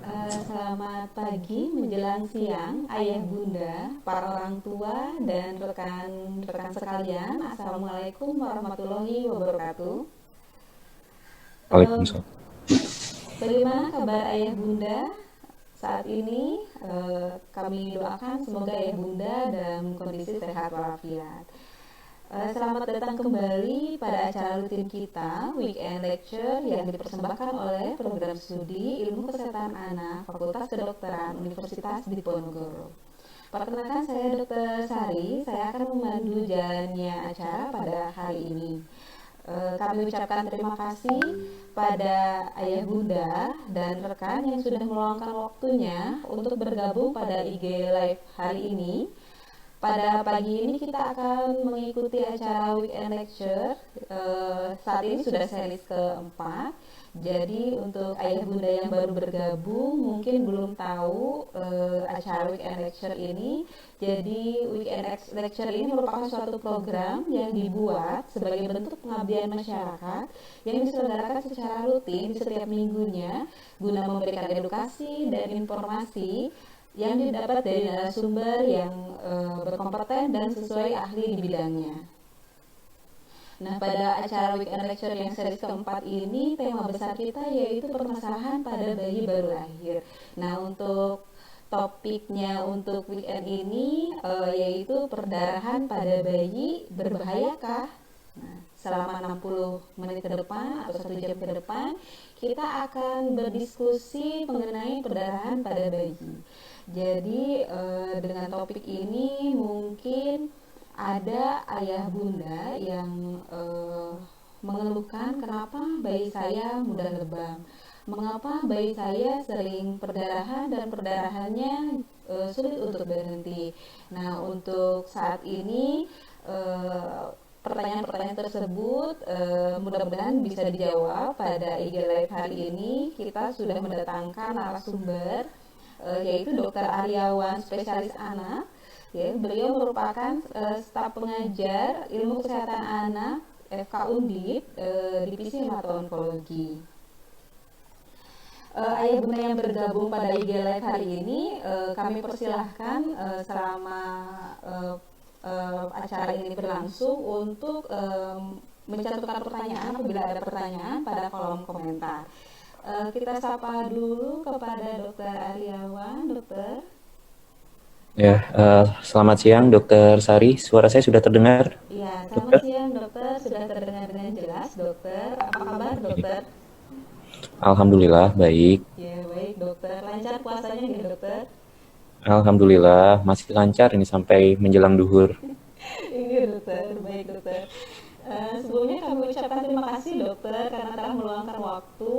Selamat pagi menjelang siang, ayah bunda, para orang tua, dan rekan-rekan sekalian. Assalamualaikum warahmatullahi wabarakatuh. Eh, Waalaikumsalam. Bagaimana kabar ayah bunda saat ini? Kami doakan semoga ayah bunda dalam kondisi sehat walafiat. Selamat datang kembali pada acara rutin kita, Weekend Lecture, yang dipersembahkan oleh program studi Ilmu Kesehatan Anak Fakultas Kedokteran Universitas Diponegoro. Perkenalkan, saya Dr. Sari. Saya akan memandu jalannya acara pada hari ini. Kami ucapkan terima kasih pada ayah bunda dan rekan yang sudah meluangkan waktunya untuk bergabung pada IG Live hari ini. Pada pagi ini kita akan mengikuti acara Weekend Lecture. Saat ini sudah series keempat. Jadi untuk ayah bunda yang baru bergabung mungkin belum tahu acara Weekend Lecture ini. Jadi Weekend Lecture ini merupakan suatu program yang dibuat sebagai bentuk pengabdian masyarakat yang diselenggarakan secara rutin di setiap minggunya guna memberikan edukasi dan informasi yang didapat dari narasumber yang berkompeten dan sesuai ahli di bidangnya. Nah, pada acara Weekend Lecture yang seri keempat ini, tema besar kita yaitu permasalahan pada bayi baru lahir. Nah, untuk topiknya untuk weekend ini yaitu perdarahan pada bayi berbahayakah? Nah, selama 60 menit ke depan atau 1 jam ke depan, kita akan berdiskusi mengenai perdarahan pada bayi. Jadi dengan topik ini mungkin ada ayah bunda yang mengeluhkan kenapa bayi saya mudah lebam, mengapa bayi saya sering perdarahan dan perdarahannya sulit untuk berhenti. Nah, untuk saat ini pertanyaan-pertanyaan tersebut mudah-mudahan bisa dijawab pada IG Live hari ini. Kita sudah mendatangkan narasumber yaitu Dr. Aryawan, spesialis anak. Ya, beliau merupakan staf pengajar ilmu kesehatan anak FK Undip divisi hematologi. Ayah bunda yang bergabung pada IG Live hari ini, kami persilahkan selama acara ini berlangsung untuk mencantumkan pertanyaan apabila ada pertanyaan pada kolom komentar. Kita sapa dulu kepada Dr. Aryawan, dokter. Ya, selamat siang Dokter Sari. Suara saya sudah terdengar, Ya, selamat Dokter? siang dokter. Sudah terdengar dengan jelas dokter. Apa kabar Oke. dokter? Alhamdulillah baik. Ya, baik dokter. Lancar puasanya nih dokter? Alhamdulillah masih lancar ini sampai menjelang duhur. Iya dokter, baik dokter. Sebelumnya kami ucapkan terima kasih dokter karena telah meluangkan waktu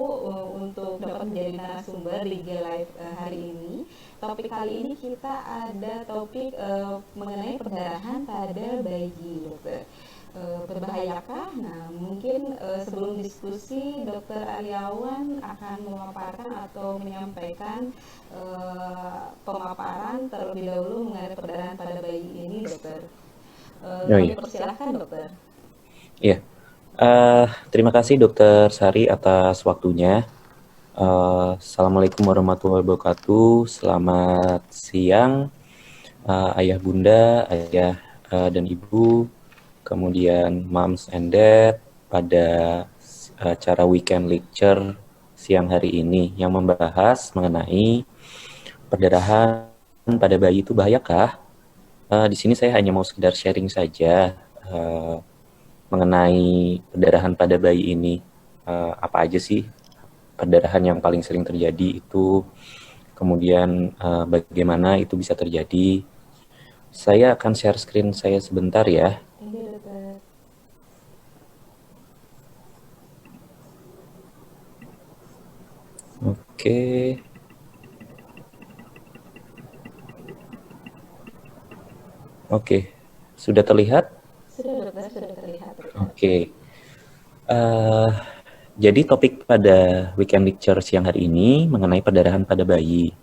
untuk dapat menjadi narasumber di G Live hari ini. Topik kali ini kita ada topik mengenai perdarahan pada bayi dokter. Berbahayakah? Nah, mungkin sebelum diskusi, Dokter Aryawan akan memaparkan atau menyampaikan pemaparan terlebih dahulu mengenai perdarahan pada bayi ini, dokter. Oh Kami iya, persilahkan, dokter. iya. Terima kasih Dokter Sari atas waktunya. Assalamualaikum warahmatullahi wabarakatuh. Selamat siang, ayah bunda, ayah dan ibu, kemudian moms and dad pada acara weekend lecture siang hari ini yang membahas mengenai perdarahan pada bayi itu bahayakah? Di sini saya hanya mau sekedar sharing saja mengenai perdarahan pada bayi ini. Apa aja sih perdarahan yang paling sering terjadi itu, kemudian bagaimana itu bisa terjadi. Saya akan share screen saya sebentar ya. Iya, dokter. Oke, oke. Sudah terlihat? Sudah, dokter. Sudah terlihat, dokter. Oke. Uh, jadi topik pada weekend lecture siang hari ini mengenai perdarahan pada bayi.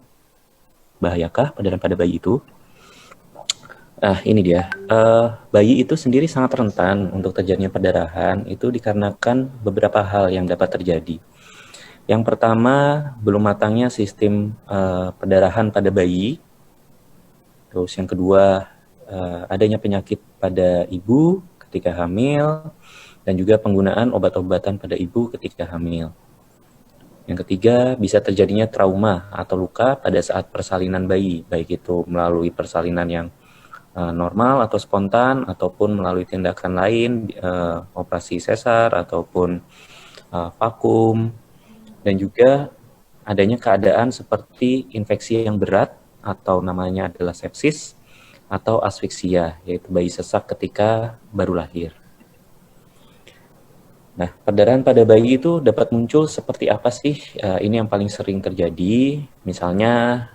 Bahayakah perdarahan pada bayi itu? Ini dia. Bayi itu sendiri sangat rentan untuk terjadinya perdarahan itu dikarenakan beberapa hal yang dapat terjadi. Yang pertama, belum matangnya sistem perdarahan pada bayi. Terus yang kedua, adanya penyakit pada ibu ketika hamil, dan juga penggunaan obat-obatan pada ibu ketika hamil. Yang ketiga, bisa terjadinya trauma atau luka pada saat persalinan bayi, baik itu melalui persalinan yang normal atau spontan, ataupun melalui tindakan lain, operasi sesar, ataupun vakum, dan juga adanya keadaan seperti infeksi yang berat, atau namanya adalah sepsis, atau asfiksia, yaitu bayi sesak ketika baru lahir. Nah, perdarahan pada bayi itu dapat muncul seperti apa sih? Ini yang paling sering terjadi, misalnya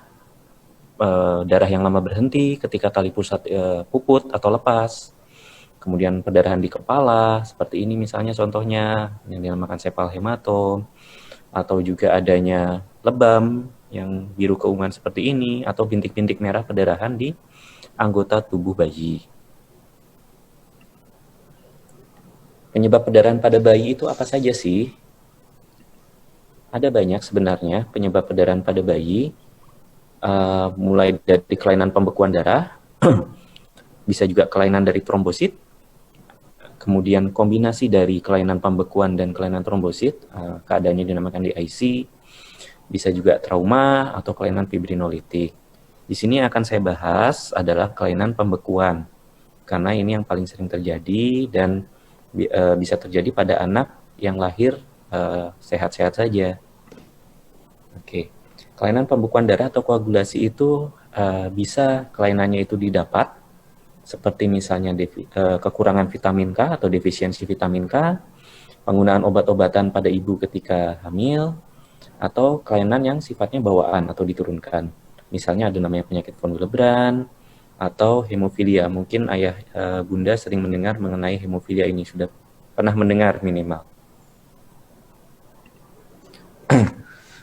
darah yang lama berhenti ketika tali pusat puput atau lepas, kemudian perdarahan di kepala, seperti ini misalnya contohnya, yang dinamakan sepal hematom, atau juga adanya lebam yang biru keunguan seperti ini, atau bintik-bintik merah perdarahan di anggota tubuh bayi. Penyebab perdarahan pada bayi itu apa saja sih? Ada banyak sebenarnya penyebab perdarahan pada bayi, mulai dari kelainan pembekuan darah, bisa juga kelainan dari trombosit, kemudian kombinasi dari kelainan pembekuan dan kelainan trombosit, keadaannya dinamakan DIC, bisa juga trauma atau kelainan fibrinolitik. Di sini akan saya bahas adalah kelainan pembekuan, karena ini yang paling sering terjadi dan bisa terjadi pada anak yang lahir sehat-sehat saja. Oke, kelainan pembekuan darah atau koagulasi itu bisa kelainannya itu didapat, seperti misalnya kekurangan vitamin K atau defisiensi vitamin K, penggunaan obat-obatan pada ibu ketika hamil, atau kelainan yang sifatnya bawaan atau diturunkan. Misalnya ada namanya penyakit von Willebrand, atau hemofilia. Mungkin ayah bunda sering mendengar mengenai hemofilia ini, sudah pernah mendengar minimal.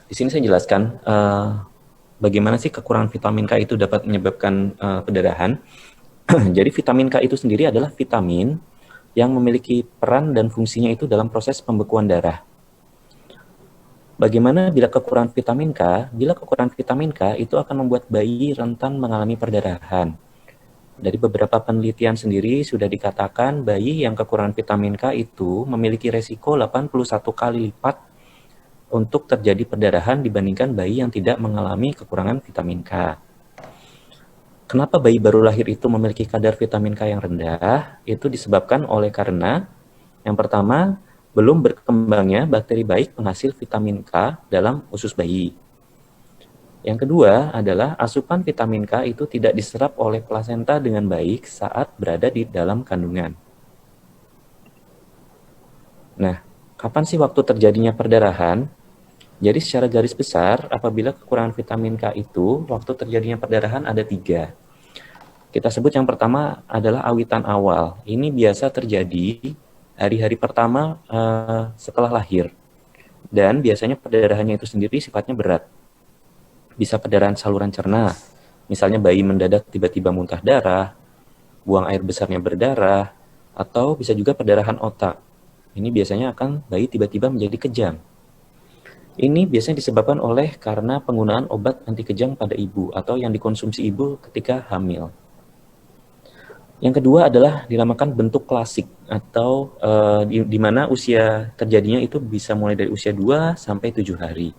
Di sini saya jelaskan bagaimana sih kekurangan vitamin K itu dapat menyebabkan perdarahan. Jadi vitamin K itu sendiri adalah vitamin yang memiliki peran dan fungsinya itu dalam proses pembekuan darah. Bagaimana bila kekurangan vitamin K? Bila kekurangan vitamin K itu akan membuat bayi rentan mengalami perdarahan. Dari beberapa penelitian sendiri sudah dikatakan bayi yang kekurangan vitamin K itu memiliki resiko 81 kali lipat untuk terjadi perdarahan dibandingkan bayi yang tidak mengalami kekurangan vitamin K. Kenapa bayi baru lahir itu memiliki kadar vitamin K yang rendah? Itu disebabkan oleh karena yang pertama, belum berkembangnya bakteri baik penghasil vitamin K dalam usus bayi. Yang kedua adalah asupan vitamin K itu tidak diserap oleh plasenta dengan baik saat berada di dalam kandungan. Nah, kapan sih waktu terjadinya perdarahan? Jadi secara garis besar, apabila kekurangan vitamin K itu, waktu terjadinya perdarahan ada 3. Kita sebut yang pertama adalah awitan awal. Ini biasa terjadi hari-hari pertama setelah lahir. Dan biasanya perdarahannya itu sendiri sifatnya berat. Bisa perdarahan saluran cerna, misalnya bayi mendadak tiba-tiba muntah darah, buang air besarnya berdarah, atau bisa juga perdarahan otak. Ini biasanya akan bayi tiba-tiba menjadi kejang. Ini biasanya disebabkan oleh karena penggunaan obat anti kejang pada ibu atau yang dikonsumsi ibu ketika hamil. Yang kedua adalah dinamakan bentuk klasik atau di mana usia terjadinya itu bisa mulai dari usia 2 sampai 7 hari.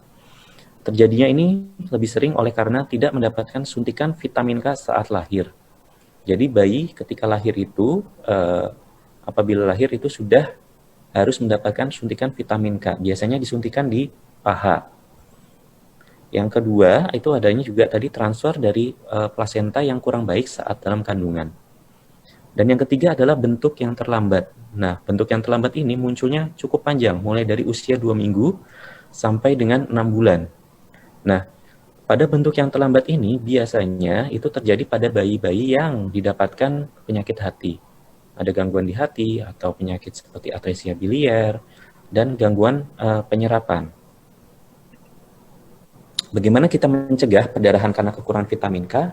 Terjadinya ini lebih sering oleh karena tidak mendapatkan suntikan vitamin K saat lahir. Jadi bayi ketika lahir itu, apabila lahir itu sudah harus mendapatkan suntikan vitamin K. Biasanya disuntikan di paha. Yang kedua, itu adanya juga tadi transfer dari plasenta yang kurang baik saat dalam kandungan. Dan yang ketiga adalah bentuk yang terlambat. Nah, bentuk yang terlambat ini munculnya cukup panjang, mulai dari usia 2 minggu sampai dengan 6 bulan. Nah, pada bentuk yang terlambat ini biasanya itu terjadi pada bayi-bayi yang didapatkan penyakit hati. Ada gangguan di hati atau penyakit seperti atresia biliar dan gangguan penyerapan. Bagaimana kita mencegah perdarahan karena kekurangan vitamin K?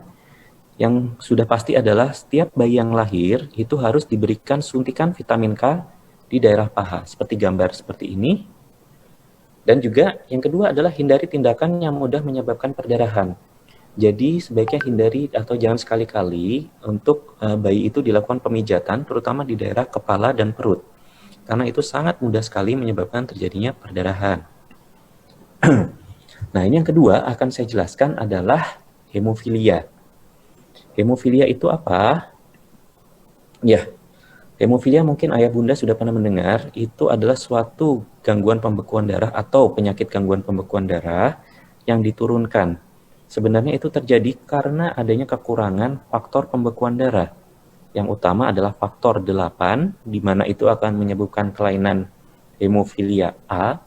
Yang sudah pasti adalah setiap bayi yang lahir itu harus diberikan suntikan vitamin K di daerah paha, seperti gambar seperti ini. Dan juga yang kedua adalah hindari tindakan yang mudah menyebabkan perdarahan. Jadi sebaiknya hindari atau jangan sekali-kali untuk bayi itu dilakukan pemijatan, terutama di daerah kepala dan perut. Karena itu sangat mudah sekali menyebabkan terjadinya perdarahan. Nah, ini yang kedua akan saya jelaskan adalah hemofilia. Hemofilia itu apa? Ya, hemofilia mungkin ayah bunda sudah pernah mendengar, itu adalah suatu gangguan pembekuan darah atau penyakit gangguan pembekuan darah yang diturunkan. Sebenarnya itu terjadi karena adanya kekurangan faktor pembekuan darah. Yang utama adalah faktor 8, di mana itu akan menyebabkan kelainan hemofilia A,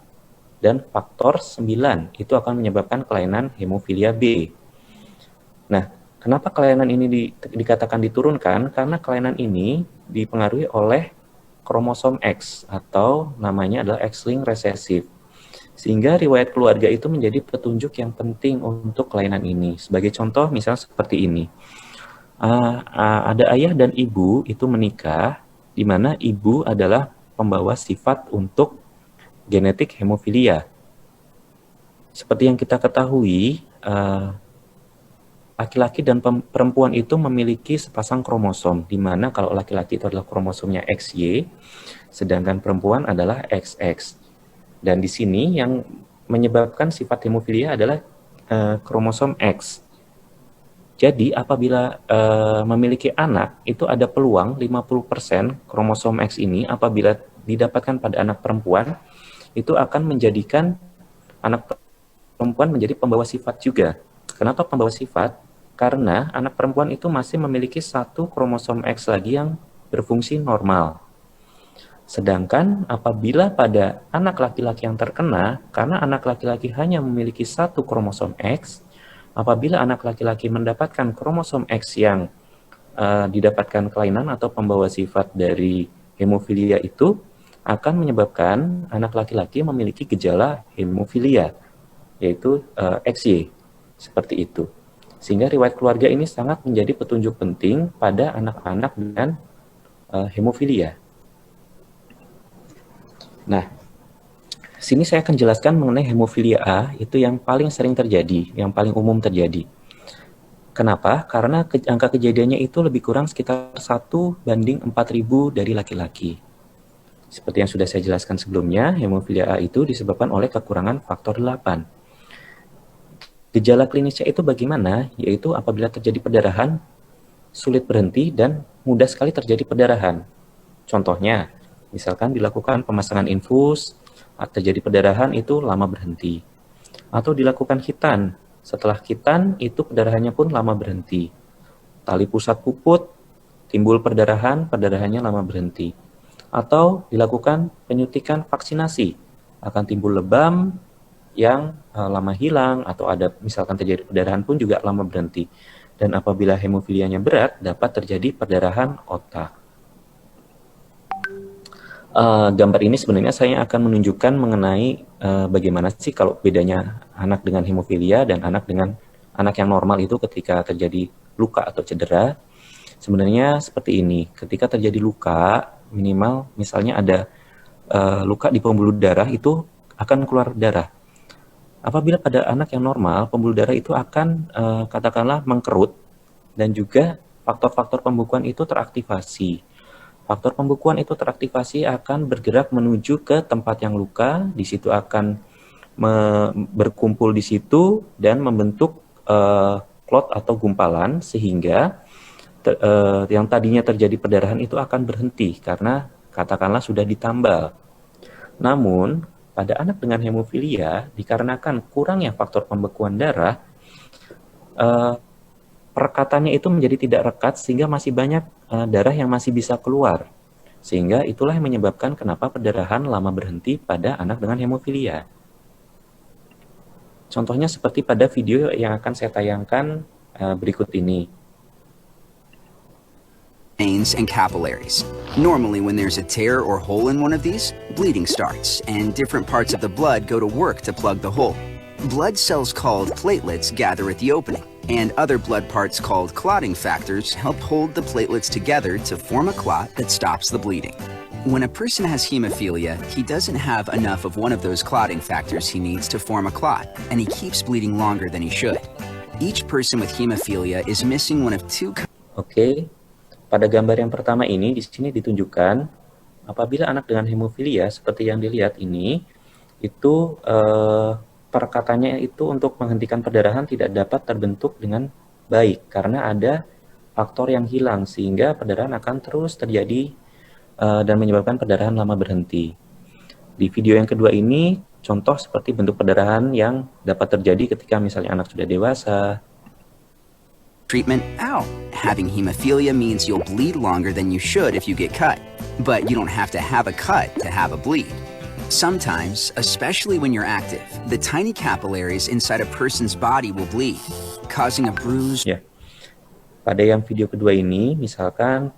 dan faktor 9 itu akan menyebabkan kelainan hemofilia B. Nah, kenapa kelainan ini dikatakan diturunkan? Karena kelainan ini dipengaruhi oleh kromosom X atau namanya adalah X-linked recessive. Sehingga riwayat keluarga itu menjadi petunjuk yang penting untuk kelainan ini. Sebagai contoh, misalnya seperti ini. Ada ayah dan ibu itu menikah, di mana ibu adalah pembawa sifat untuk genetik hemofilia. Seperti yang kita ketahui, laki-laki dan perempuan itu memiliki sepasang kromosom, di mana kalau laki-laki itu adalah kromosomnya XY, sedangkan perempuan adalah XX. Dan di sini yang menyebabkan sifat hemofilia adalah kromosom X. Jadi apabila memiliki anak, itu ada peluang 50% kromosom X ini apabila didapatkan pada anak perempuan, itu akan menjadikan anak perempuan menjadi pembawa sifat juga. Kenapa pembawa sifat? Karena anak perempuan itu masih memiliki satu kromosom X lagi yang berfungsi normal. Sedangkan apabila pada anak laki-laki yang terkena, karena anak laki-laki hanya memiliki satu kromosom X, apabila anak laki-laki mendapatkan kromosom X yang didapatkan kelainan atau pembawa sifat dari hemofilia itu, akan menyebabkan anak laki-laki memiliki gejala hemofilia, yaitu XY, seperti itu. Sehingga riwayat keluarga ini sangat menjadi petunjuk penting pada anak-anak dengan hemofilia. Nah, sini saya akan jelaskan mengenai hemofilia A, itu yang paling sering terjadi, yang paling umum terjadi. Kenapa? Karena angka kejadiannya itu lebih kurang sekitar 1:4.000 dari laki-laki. Seperti yang sudah saya jelaskan sebelumnya, hemofilia A itu disebabkan oleh kekurangan faktor 8. Gejala klinisnya itu bagaimana? Yaitu apabila terjadi perdarahan, sulit berhenti dan mudah sekali terjadi perdarahan. Contohnya, misalkan dilakukan pemasangan infus, terjadi perdarahan itu lama berhenti. Atau dilakukan khitan, setelah khitan itu perdarahannya pun lama berhenti. Tali pusat puput, timbul perdarahan, perdarahannya lama berhenti. Atau dilakukan penyuntikan vaksinasi, akan timbul lebam yang lama hilang, atau ada misalkan terjadi perdarahan pun juga lama berhenti. Dan apabila hemofilianya berat, dapat terjadi perdarahan otak. Gambar ini sebenarnya saya akan menunjukkan mengenai bagaimana sih kalau bedanya anak dengan hemofilia dan anak yang normal itu ketika terjadi luka atau cedera. Sebenarnya seperti ini, ketika terjadi luka, minimal misalnya ada luka di pembuluh darah itu akan keluar darah. Apabila pada anak yang normal, pembuluh darah itu akan katakanlah mengkerut dan juga faktor-faktor pembekuan itu teraktivasi. Faktor pembekuan itu teraktivasi akan bergerak menuju ke tempat yang luka, di situ akan berkumpul di situ dan membentuk klot atau gumpalan sehingga yang tadinya terjadi perdarahan itu akan berhenti karena katakanlah sudah ditambal. Namun pada anak dengan hemofilia dikarenakan kurangnya faktor pembekuan darah, perekatannya itu menjadi tidak rekat sehingga masih banyak darah yang masih bisa keluar. Sehingga itulah yang menyebabkan kenapa perdarahan lama berhenti pada anak dengan hemofilia. Contohnya seperti pada video yang akan saya tayangkan berikut ini. Veins and capillaries. Normally when there's a tear or hole in one of these, bleeding starts and different parts of the blood go to work to plug the hole. Blood cells called platelets gather at the opening, and other blood parts called clotting factors help hold the platelets together to form a clot that stops the bleeding. When a person has hemophilia, he doesn't have enough of one of those clotting factors he needs to form a clot, and he keeps bleeding longer than he should. Each person with hemophilia is missing one of two. Oke, pada gambar yang pertama ini di sini ditunjukkan apabila anak dengan hemofilia seperti yang dilihat ini, itu perkataannya itu untuk menghentikan perdarahan tidak dapat terbentuk dengan baik karena ada faktor yang hilang sehingga perdarahan akan terus terjadi dan menyebabkan perdarahan lama berhenti. Di video yang kedua ini, contoh seperti bentuk perdarahan yang dapat terjadi ketika misalnya anak sudah dewasa. Treatment. Ow! Having hemophilia means you'll bleed longer than you should if you get cut. But you don't have to have a cut to have a bleed. Sometimes, especially when you're active, the tiny capillaries inside a person's body will bleed, causing a bruise. Ya. Pada yang video kedua ini, misalkan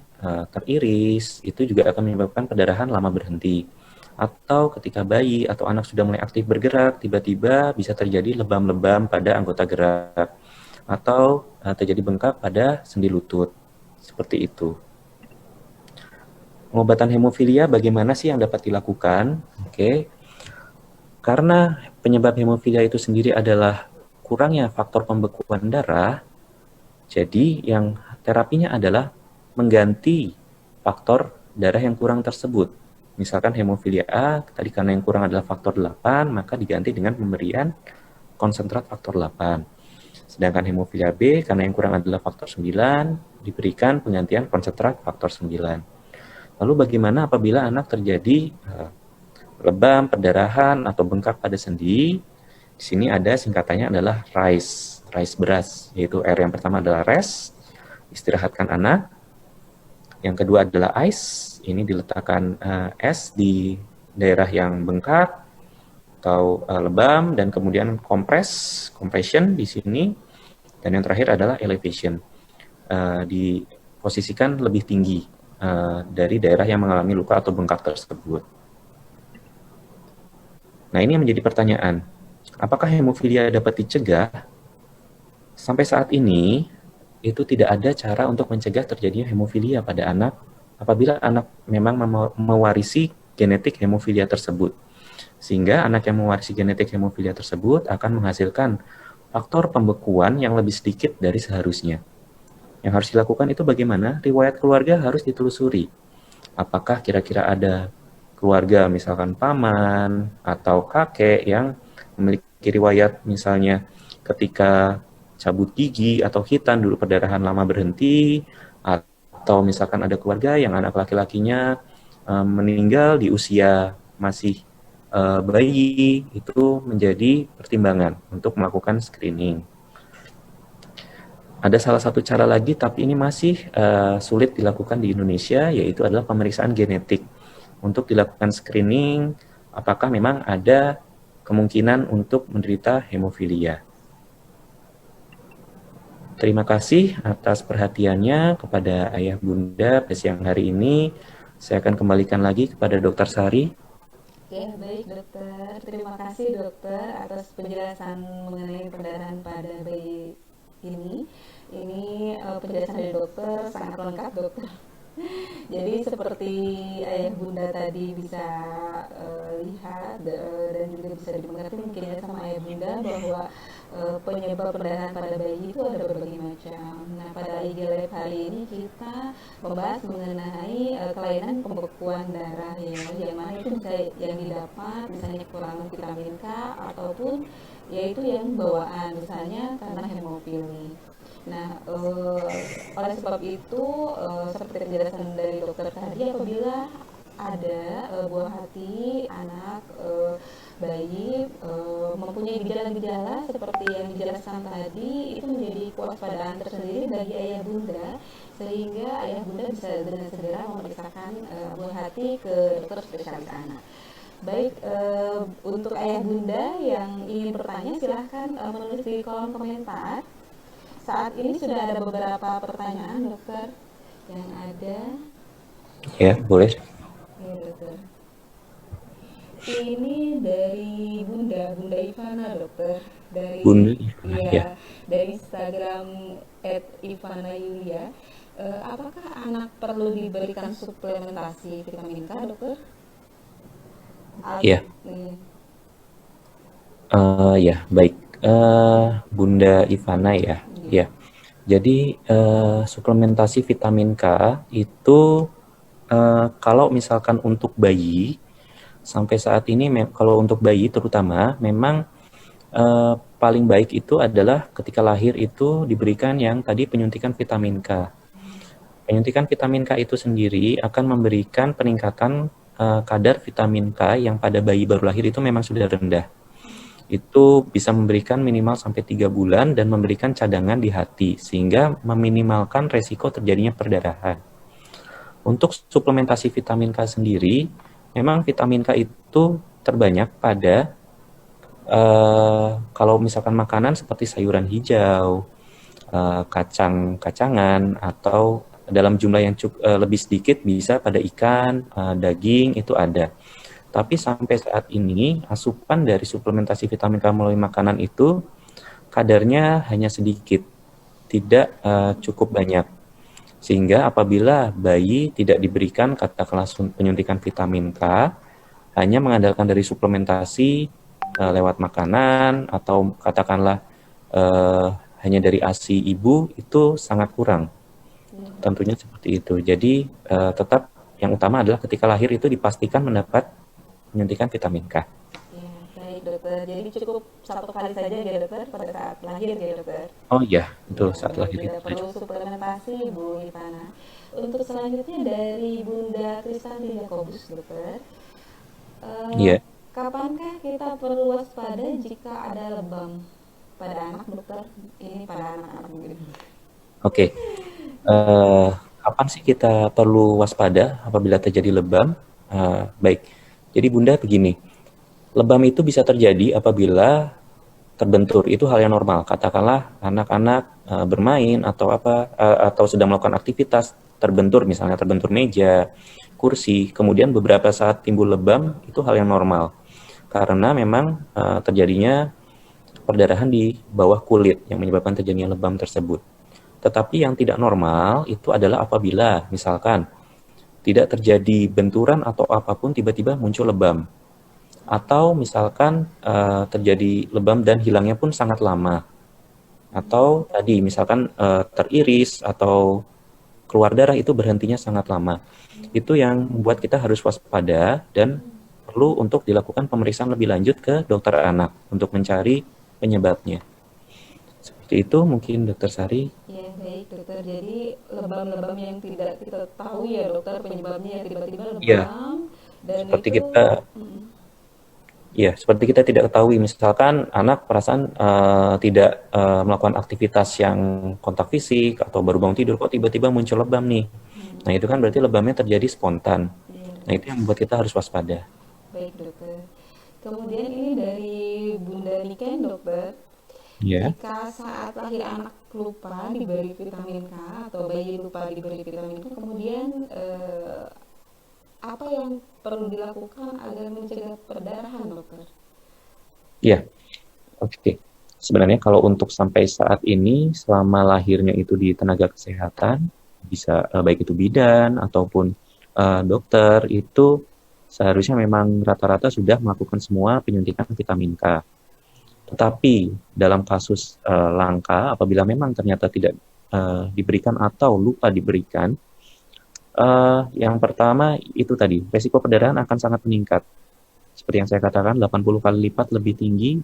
teriris, itu juga akan menyebabkan perdarahan lama berhenti. Atau ketika bayi atau anak sudah mulai aktif bergerak, tiba-tiba bisa terjadi lebam-lebam pada anggota gerak. Atau terjadi bengkak pada sendi lutut. Seperti itu. Pengobatan hemofilia bagaimana sih yang dapat dilakukan? Oke. Karena penyebab hemofilia itu sendiri adalah kurangnya faktor pembekuan darah, jadi yang terapinya adalah mengganti faktor darah yang kurang tersebut. Misalkan hemofilia A, tadi karena yang kurang adalah faktor 8, maka diganti dengan pemberian konsentrat faktor 8. Sedangkan hemofilia B, karena yang kurang adalah faktor 9, diberikan penggantian konsentrat faktor 9. Lalu bagaimana apabila anak terjadi lebam, perdarahan, atau bengkak pada sendi? Di sini ada singkatannya adalah RICE, RICE beras, yaitu R yang pertama adalah rest, istirahatkan anak. Yang kedua adalah ICE, ini diletakkan S di daerah yang bengkak atau lebam, dan kemudian compression di sini, dan yang terakhir adalah elevation, diposisikan lebih tinggi dari daerah yang mengalami luka atau bengkak tersebut. Nah, ini yang menjadi pertanyaan, apakah hemofilia dapat dicegah? Sampai saat ini, itu tidak ada cara untuk mencegah terjadinya hemofilia pada anak apabila anak memang mewarisi genetik hemofilia tersebut. Sehingga anak yang mewarisi genetik hemofilia tersebut akan menghasilkan faktor pembekuan yang lebih sedikit dari seharusnya. Yang harus dilakukan itu bagaimana? Riwayat keluarga harus ditelusuri. Apakah kira-kira ada keluarga misalkan paman atau kakek yang memiliki riwayat misalnya ketika cabut gigi atau hitan dulu perdarahan lama berhenti, atau misalkan ada keluarga yang anak laki-lakinya meninggal di usia masih bayi, itu menjadi pertimbangan untuk melakukan screening. Ada salah satu cara lagi, tapi ini masih sulit dilakukan di Indonesia, yaitu adalah pemeriksaan genetik. Untuk dilakukan screening, apakah memang ada kemungkinan untuk menderita hemofilia. Terima kasih atas perhatiannya kepada Ayah Bunda pada siang hari ini. Saya akan kembalikan lagi kepada Dr. Sari. Ya, baik dokter. Terima kasih dokter atas penjelasan mengenai perdarahan pada bayi ini. Ini penjelasan dari dokter sangat lengkap dokter. Jadi seperti Ayah Bunda tadi bisa lihat dan juga bisa dimengerti mungkin ya sama Ayah Bunda bahwa penyebab perdarahan pada bayi itu ada berbagai macam. Nah, pada IG Live hari ini kita membahas mengenai kelainan pembekuan darah ya, yang mana itu bisa yang didapat misalnya kekurangan vitamin K ataupun yaitu yang bawaan misalnya karena hemofili. Nah, oleh sebab itu seperti penjelasan dari dokter tadi, apabila ada buah hati anak bayi mempunyai gejala-gejala seperti yang dijelaskan tadi, itu menjadi kewaspadaan tersendiri bagi ayah bunda, sehingga ayah bunda bisa dengan segera memeriksakan buah hati ke dokter spesialis anak. Baik, untuk ayah bunda yang ingin bertanya silahkan menulis di kolom komentar. Saat ini sudah ada beberapa pertanyaan dokter yang ada. Ya, boleh. Ya dokter. Ini dari Bunda Ivana dokter, dari Bunda Ivana, ya, dari Instagram @ivana yulia. Apakah anak perlu diberikan suplementasi vitamin K, dokter? Iya, Iya. ya baik. Bunda Ivana ya. Iya. Ya, jadi suplementasi vitamin K itu kalau misalkan untuk bayi sampai saat ini kalau untuk bayi terutama memang paling baik itu adalah ketika lahir itu diberikan yang tadi penyuntikan vitamin K. Penyuntikan vitamin K itu sendiri akan memberikan peningkatan kadar vitamin K yang pada bayi baru lahir itu memang sudah rendah. Itu bisa memberikan minimal sampai 3 bulan dan memberikan cadangan di hati sehingga meminimalkan resiko terjadinya perdarahan. Untuk suplementasi vitamin K sendiri, memang vitamin K itu terbanyak pada kalau misalkan makanan seperti sayuran hijau, kacang-kacangan, atau dalam jumlah yang lebih sedikit bisa pada ikan, daging itu ada. Tapi sampai saat ini asupan dari suplementasi vitamin K melalui makanan itu kadarnya hanya sedikit, tidak cukup banyak. Sehingga apabila bayi tidak diberikan katakanlah penyuntikan vitamin K, hanya mengandalkan dari suplementasi lewat makanan atau katakanlah hanya dari ASI ibu itu sangat kurang. Tentunya seperti itu. Jadi tetap yang utama adalah ketika lahir itu dipastikan mendapat penyuntikan vitamin K. Ya, baik dokter. Jadi cukup satu kali saja ya dokter pada saat lahir ya dokter. Oh iya, betul Ya, saat lahir tidak itu. perlu suplementasi Bu Ivana. Untuk selanjutnya dari Bunda Kristanti Yakobus dokter. Iya. Kapankah kita perlu waspada jika ada lebam pada anak dokter? Ini pada anak-anak begitu. Oke. Kapan sih kita perlu waspada apabila terjadi lebam? Baik. Jadi Bunda begini, lebam itu bisa terjadi apabila terbentur, itu hal yang normal. Katakanlah anak-anak bermain atau sedang melakukan aktivitas terbentur, misalnya terbentur meja, kursi, kemudian beberapa saat timbul lebam, itu hal yang normal. Karena memang terjadinya perdarahan di bawah kulit yang menyebabkan terjadinya lebam tersebut. Tetapi yang tidak normal itu adalah apabila misalkan tidak terjadi benturan atau apapun tiba-tiba muncul lebam. Atau misalkan terjadi lebam dan hilangnya pun sangat lama. Atau tadi misalkan teriris atau keluar darah itu berhentinya sangat lama. Itu yang membuat kita harus waspada dan perlu untuk dilakukan pemeriksaan lebih lanjut ke dokter anak untuk mencari penyebabnya. Seperti itu mungkin Dokter Sari. Ya baik dokter. Jadi lebam-lebam yang tidak kita tahu ya dokter penyebabnya, tiba-tiba Iya, lebam dan seperti itu kita ya, seperti kita tidak ketahui, misalkan anak perasaan tidak melakukan aktivitas yang kontak fisik atau baru bangun tidur, kok tiba-tiba muncul lebam nih. Nah, itu kan berarti lebamnya terjadi spontan. ya, Nah, itu yang membuat kita harus waspada. baik dokter. Kemudian ini dari Bunda Niken dokter. Ya, Jika saat lahir anak lupa diberi vitamin K atau bayi lupa diberi vitamin K, kemudian apa yang perlu dilakukan agar mencegah perdarahan, dokter? ya, oke. Sebenarnya kalau untuk sampai saat ini, selama lahirnya itu di tenaga kesehatan, bisa baik itu bidan ataupun dokter, itu seharusnya memang rata-rata sudah melakukan semua penyuntikan vitamin K. Tetapi dalam kasus langka, apabila memang ternyata tidak diberikan atau lupa diberikan, yang pertama itu tadi, resiko perdarahan akan sangat meningkat. Seperti yang saya katakan, 80 kali lipat lebih tinggi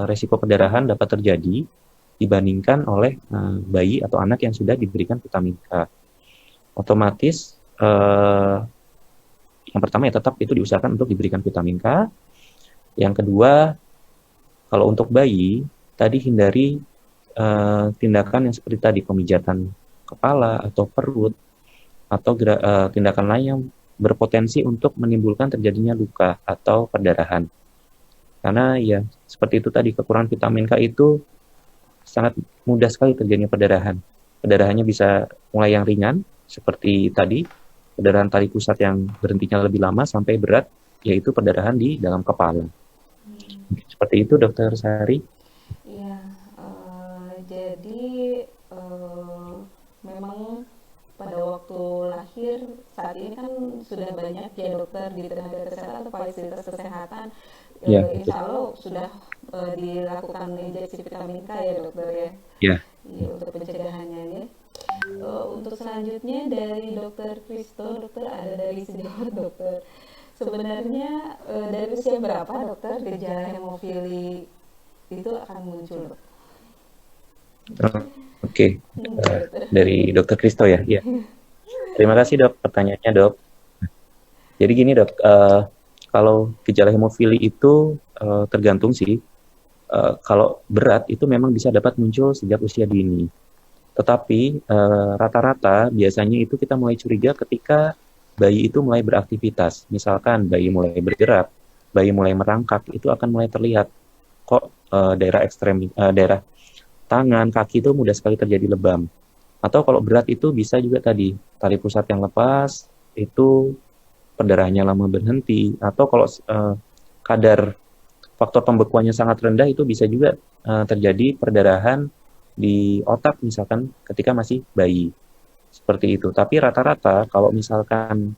resiko perdarahan dapat terjadi dibandingkan oleh bayi atau anak yang sudah diberikan vitamin K. Otomatis, yang pertama ya tetap itu diusahakan untuk diberikan vitamin K. Yang kedua, kalau untuk bayi, tadi hindari tindakan yang seperti tadi, pemijatan kepala atau perut, atau tindakan lain yang berpotensi untuk menimbulkan terjadinya luka atau perdarahan. Karena ya seperti itu tadi, kekurangan vitamin K itu sangat mudah sekali terjadinya perdarahan. Perdarahannya bisa mulai yang ringan, seperti tadi, perdarahan tali pusat yang berhentinya lebih lama sampai berat, yaitu perdarahan di dalam kepala. Seperti itu, Dokter Sari. Ya, jadi memang saat ini kan sudah banyak ya dokter di tenaga kesehatan atau fasilitas kesehatan, Ya, betul. insya Allah sudah dilakukan injeksi vitamin K ya dokter ya. Ya. Iya, untuk pencegahannya ya. Untuk selanjutnya dari dokter Kristo, dokter ada dari sejawat dokter. Sebenarnya dari usia berapa dokter gejala hemofili itu akan muncul dok? Oke, Dokter. dari Dokter Kristo ya. Iya. Terima kasih dok pertanyaannya dok. Jadi gini dok, kalau gejala hemofili itu tergantung sih. Kalau berat itu memang bisa dapat muncul sejak usia dini. Tetapi rata-rata biasanya itu kita mulai curiga ketika bayi itu mulai beraktivitas. Misalkan bayi mulai bergerak, bayi mulai merangkak, itu akan mulai terlihat kok daerah ekstrem, daerah tangan, kaki itu mudah sekali terjadi lebam. Atau kalau berat itu bisa juga tadi tali pusat yang lepas, itu perdarahannya lama berhenti. Atau kalau kadar faktor pembekuannya sangat rendah itu bisa juga terjadi perdarahan di otak misalkan ketika masih bayi. Seperti itu. Tapi rata-rata kalau misalkan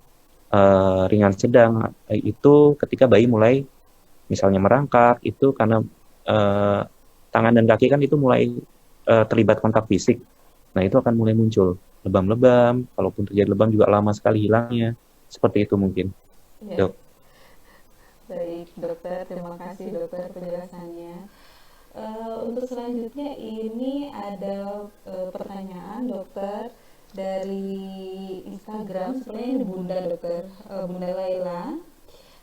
ringan sedang itu ketika bayi mulai misalnya merangkak itu karena tangan dan kaki kan itu mulai terlibat kontak fisik. Nah, itu akan mulai muncul lebam-lebam, kalaupun terjadi lebam juga lama sekali hilangnya. Seperti itu mungkin. Ya. Dok. Baik dokter, terima kasih dokter penjelasannya. Untuk selanjutnya ini ada pertanyaan dokter dari Instagram, sebenarnya ini Bunda dokter, Bunda Laila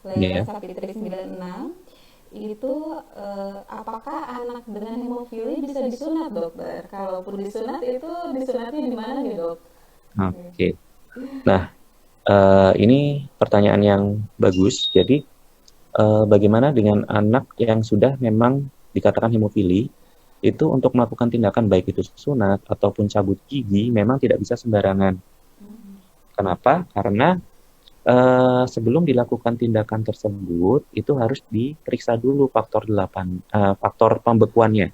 Yeah. Sapitri 96. Itu apakah anak dengan hemofili bisa disunat dokter? Kalaupun disunat itu disunatnya di mana nih dok? Oke. Nah, ini pertanyaan yang bagus. Jadi bagaimana dengan anak yang sudah memang dikatakan hemofili, itu untuk melakukan tindakan baik itu sunat ataupun cabut gigi memang tidak bisa sembarangan. Kenapa? Karena sebelum dilakukan tindakan tersebut itu harus diperiksa dulu faktor 8, faktor pembekuannya.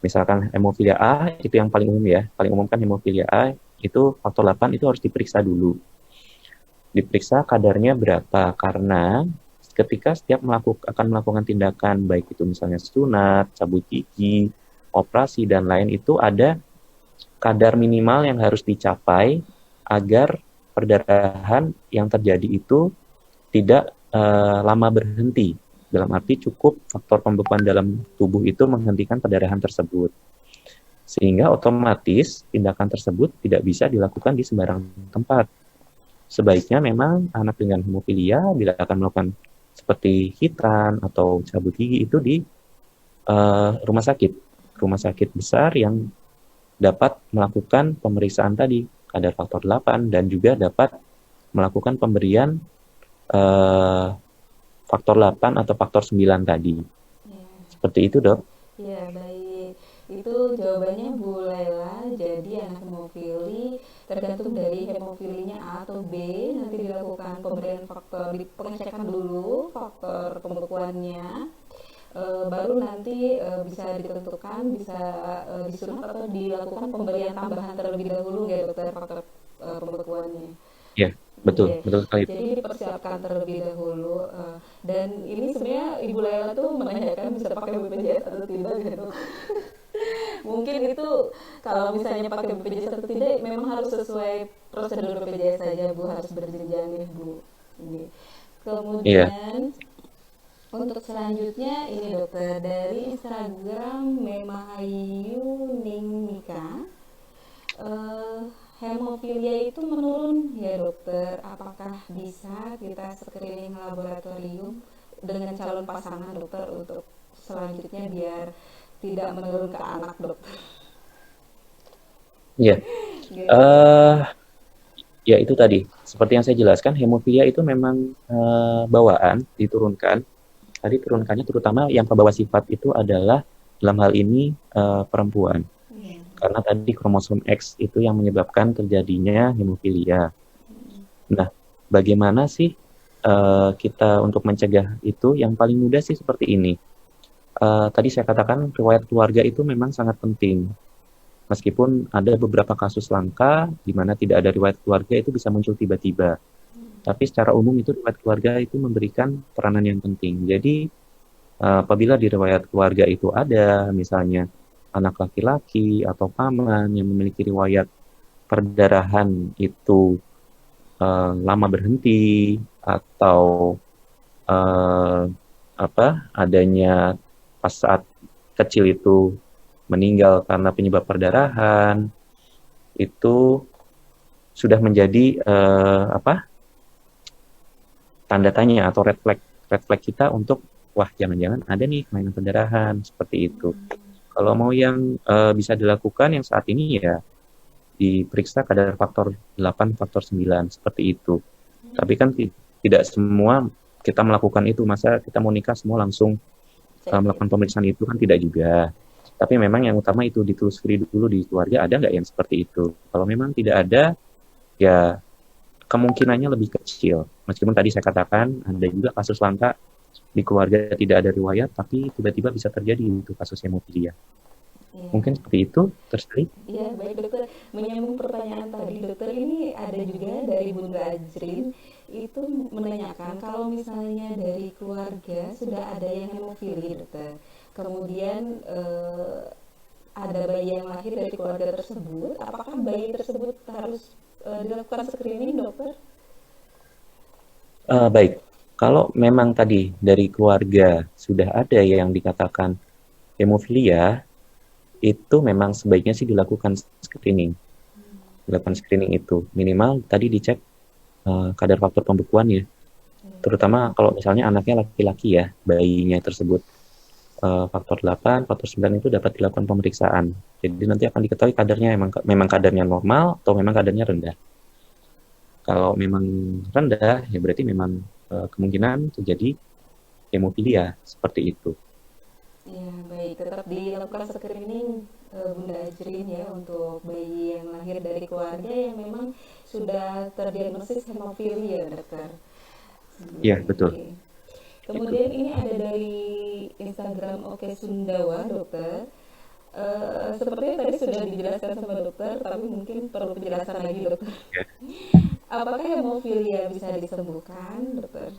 Misalkan hemofilia A itu yang paling umum ya, paling umum kan hemofilia A itu faktor 8 itu harus diperiksa dulu. Diperiksa kadarnya berapa, karena ketika setiap akan melakukan tindakan baik itu misalnya sunat, cabut gigi, operasi dan lain itu ada kadar minimal yang harus dicapai agar perdarahan yang terjadi itu tidak lama berhenti. Dalam arti cukup faktor pembekuan dalam tubuh itu menghentikan perdarahan tersebut. Sehingga otomatis tindakan tersebut tidak bisa dilakukan di sembarang tempat. Sebaiknya memang anak dengan hemofilia bila akan melakukan seperti hitran atau cabut gigi itu di rumah sakit besar yang dapat melakukan pemeriksaan tadi kadar faktor 8 dan juga dapat melakukan pemberian faktor 8 atau faktor 9 tadi. Seperti itu dok. Ya baik, itu jawabannya Bu Laila. Jadi anak hemofili tergantung dari hemofilinya A atau B, nanti dilakukan pemberian faktor, pengecekan dulu faktor pembekuannya, baru nanti bisa ditentukan bisa disunat atau dilakukan pemberian tambahan terlebih dahulu ya dokter faktor pembekuannya. Ya, betul, Oke. betul sekali. Jadi dipersiapkan terlebih dahulu. Dan ini sebenarnya Ibu Laila tuh menanyakan bisa pakai BPJS atau tidak gitu. Mungkin itu kalau misalnya pakai BPJS atau tidak memang harus sesuai prosedur BPJS saja Bu, harus berjenjang ya Bu. Ini. Kemudian untuk selanjutnya ini dokter dari Instagram Memahayu Ningmika. Hemofilia itu menurun ya dokter, apakah bisa kita screening laboratorium dengan calon pasangan dokter untuk selanjutnya biar tidak menurun ke anak dokter? Ya, ya itu tadi seperti yang saya jelaskan, hemofilia itu memang bawaan, diturunkan. Tadi turunkannya terutama yang pembawa sifat itu adalah dalam hal ini perempuan. Karena tadi kromosom X itu yang menyebabkan terjadinya hemofilia. Nah, bagaimana sih kita untuk mencegah itu? Yang paling mudah sih seperti ini. Tadi saya katakan riwayat keluarga itu memang sangat penting. Meskipun ada beberapa kasus langka di mana tidak ada riwayat keluarga itu bisa muncul tiba-tiba. Tapi secara umum itu riwayat keluarga itu memberikan peranan yang penting. Jadi apabila di riwayat keluarga itu ada misalnya anak laki-laki atau paman yang memiliki riwayat perdarahan itu lama berhenti atau eh, adanya pas saat kecil itu meninggal karena penyebab perdarahan, itu sudah menjadi tanda tanya atau red flag kita untuk wah jangan-jangan ada nih kelainan perdarahan seperti itu. Kalau mau yang bisa dilakukan yang saat ini ya diperiksa kadar faktor 8, faktor 9 seperti itu. Tapi kan tidak semua kita melakukan itu, masa kita mau nikah semua langsung melakukan pemeriksaan itu kan tidak juga. Tapi memang yang utama itu ditelusuri dulu di keluarga ada nggak yang seperti itu. Kalau memang tidak ada, ya kemungkinannya lebih kecil. Meskipun tadi saya katakan ada juga kasus langka di keluarga tidak ada riwayat, tapi tiba-tiba bisa terjadi itu kasus hemofilia. Ya. Mungkin seperti itu, tertarik? Iya, baik dokter. Menyambung pertanyaan tadi, dokter, ini ada juga dari Bunda Ajrin, itu menanyakan kalau misalnya dari keluarga sudah ada yang hemofilia, dokter. Kemudian ada bayi yang lahir dari keluarga tersebut, apakah bayi tersebut harus dilakukan screening, dokter? Baik, kalau memang tadi dari keluarga sudah ada yang dikatakan hemofilia, itu memang sebaiknya sih dilakukan screening. Dilakukan screening itu minimal tadi dicek kadar faktor pembekuan ya. Terutama kalau misalnya anaknya laki-laki ya, bayinya tersebut faktor 8, faktor 9 itu dapat dilakukan pemeriksaan. Jadi nanti akan diketahui kadarnya memang kadarnya normal atau memang kadarnya rendah. Kalau memang rendah ya berarti memang kemungkinan terjadi hemofilia seperti itu. Ya, baik. Tetap dilakukan screening Bunda Ajrin ya untuk bayi yang lahir dari keluarga yang memang sudah terdiagnosis hemofilia, dokter. Iya, betul. Oke. Kemudian ini ada dari Instagram Oke Sundawa, dokter. Sepertinya tadi sudah dijelaskan sama dokter, tapi mungkin perlu penjelasan lagi, dokter. Ya. Apakah hemofilia bisa disembuhkan, dokter?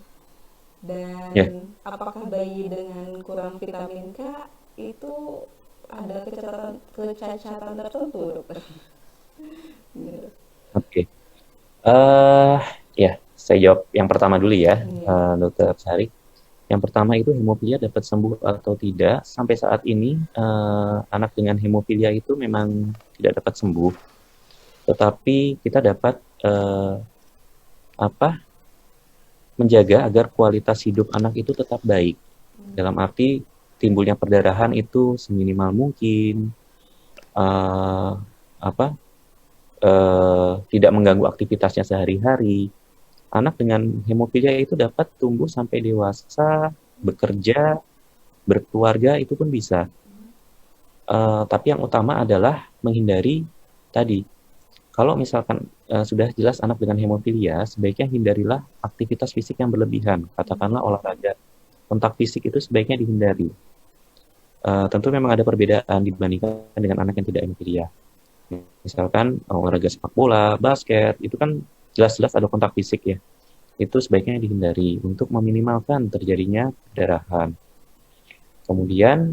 Dan ya. apakah bayi dengan kurang vitamin K itu ada kecacatan tertentu, dokter? Oke. Ya, saya jawab yang pertama dulu ya, dokter Sari. Yang pertama itu hemofilia dapat sembuh atau tidak. Sampai saat ini anak dengan hemofilia itu memang tidak dapat sembuh. Tetapi kita dapat menjaga agar kualitas hidup anak itu tetap baik. Dalam arti timbulnya perdarahan itu seminimal mungkin, tidak mengganggu aktivitasnya sehari-hari. Anak dengan hemofilia itu dapat tumbuh sampai dewasa, bekerja, berkeluarga itu pun bisa. Tapi yang utama adalah menghindari tadi. Kalau misalkan sudah jelas anak dengan hemofilia, sebaiknya hindarilah aktivitas fisik yang berlebihan. Katakanlah olahraga. Kontak fisik itu sebaiknya dihindari. Tentu memang ada perbedaan dibandingkan dengan anak yang tidak hemofilia. Misalkan olahraga sepak bola, basket, itu kan jelas-jelas ada kontak fisik ya. Itu sebaiknya dihindari untuk meminimalkan terjadinya perdarahan. Kemudian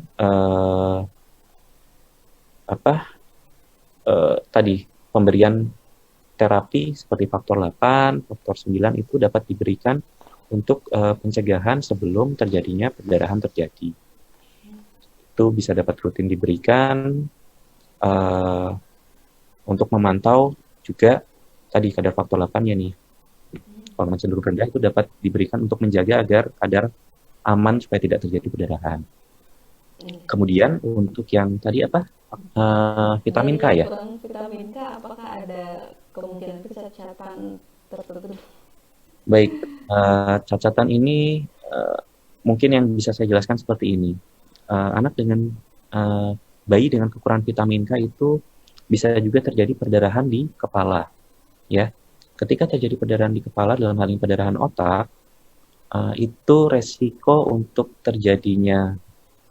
tadi pemberian terapi seperti faktor 8, faktor 9 itu dapat diberikan untuk pencegahan sebelum terjadinya perdarahan terjadi. Itu bisa dapat rutin diberikan untuk memantau juga tadi kadar faktor 8-nya nih. Kalau cenderung rendah itu dapat diberikan untuk menjaga agar kadar aman supaya tidak terjadi perdarahan. Kemudian untuk yang tadi vitamin K ya? Vitamin K, apakah ada kemungkinan kecacatan tertentu? Baik, cacatan ini mungkin yang bisa saya jelaskan seperti ini. Anak dengan bayi dengan kekurangan vitamin K itu bisa juga terjadi perdarahan di kepala, ya. Ketika terjadi perdarahan di kepala dalam hal ini perdarahan otak, itu resiko untuk terjadinya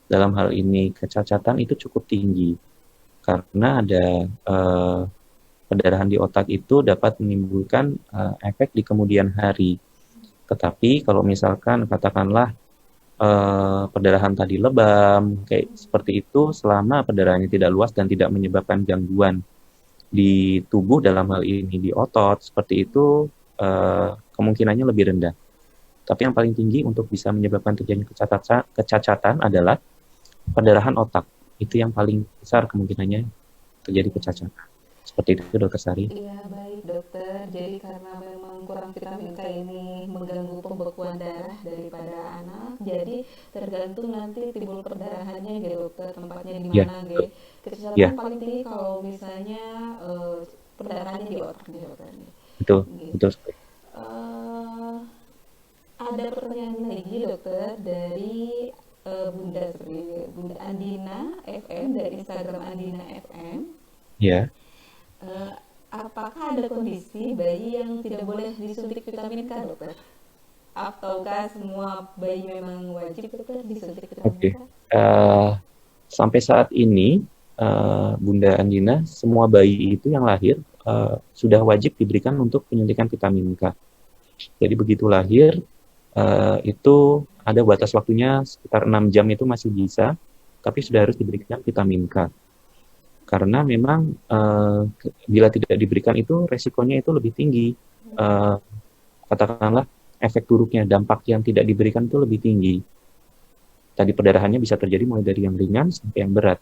dalam hal ini kecacatan itu cukup tinggi karena ada Perdarahan di otak itu dapat menimbulkan efek di kemudian hari. Tetapi kalau misalkan katakanlah perdarahan tadi lebam, kayak seperti itu, selama perdarahannya tidak luas dan tidak menyebabkan gangguan di tubuh dalam hal ini di otot, seperti itu kemungkinannya lebih rendah. Tapi yang paling tinggi untuk bisa menyebabkan terjadinya kecacatan adalah perdarahan otak. Itu yang paling besar kemungkinannya terjadi kecacatan. Seperti itu, Dokter Sari. Iya, baik dokter. Jadi karena memang kurang vitamin K ini mengganggu pembekuan darah daripada anak, jadi tergantung nanti timbul perdarahannya gitu dokter, tempatnya di Ya, mana gitu. ya, Kecacatan paling tinggi kalau misalnya perdarahannya di otak gitu dokter. betul, Gitu. betul sekali. Eh, ada pertanyaan lagi dokter dari Bunda seperti Bunda Andina FM dari Instagram Andina FM. Ya, Eh, apakah ada kondisi bayi yang tidak boleh disuntik vitamin K, dokter? Ataukah semua bayi memang wajib, dokter, disuntik vitamin oke. K? Sampai saat ini, Bunda Andina, semua bayi itu yang lahir sudah wajib diberikan untuk penyuntikan vitamin K. Jadi begitu lahir, itu ada batas waktunya sekitar 6 jam itu masih bisa, tapi sudah harus diberikan vitamin K. Karena memang bila tidak diberikan itu resikonya itu lebih tinggi. Katakanlah efek buruknya, dampak yang tidak diberikan itu lebih tinggi. Tadi perdarahannya bisa terjadi mulai dari yang ringan sampai yang berat.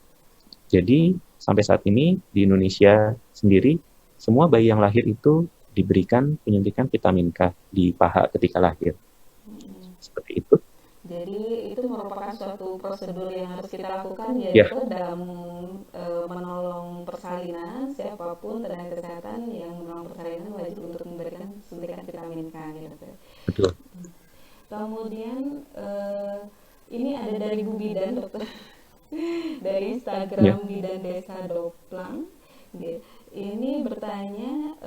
Jadi sampai saat ini di Indonesia sendiri, semua bayi yang lahir itu diberikan penyuntikan vitamin K di paha ketika lahir. Seperti itu. Jadi itu merupakan suatu prosedur yang harus kita lakukan ya, Ya, dokter, dalam menolong persalinan. Siapapun tenaga kesehatan yang menolong persalinan wajib untuk memberikan suntikan vitamin K ya, dokter. betul. Kemudian ini ada dari Bu Bidan, dokter, dari Ya, Instagram Bidan Desa Doplang. Ini bertanya,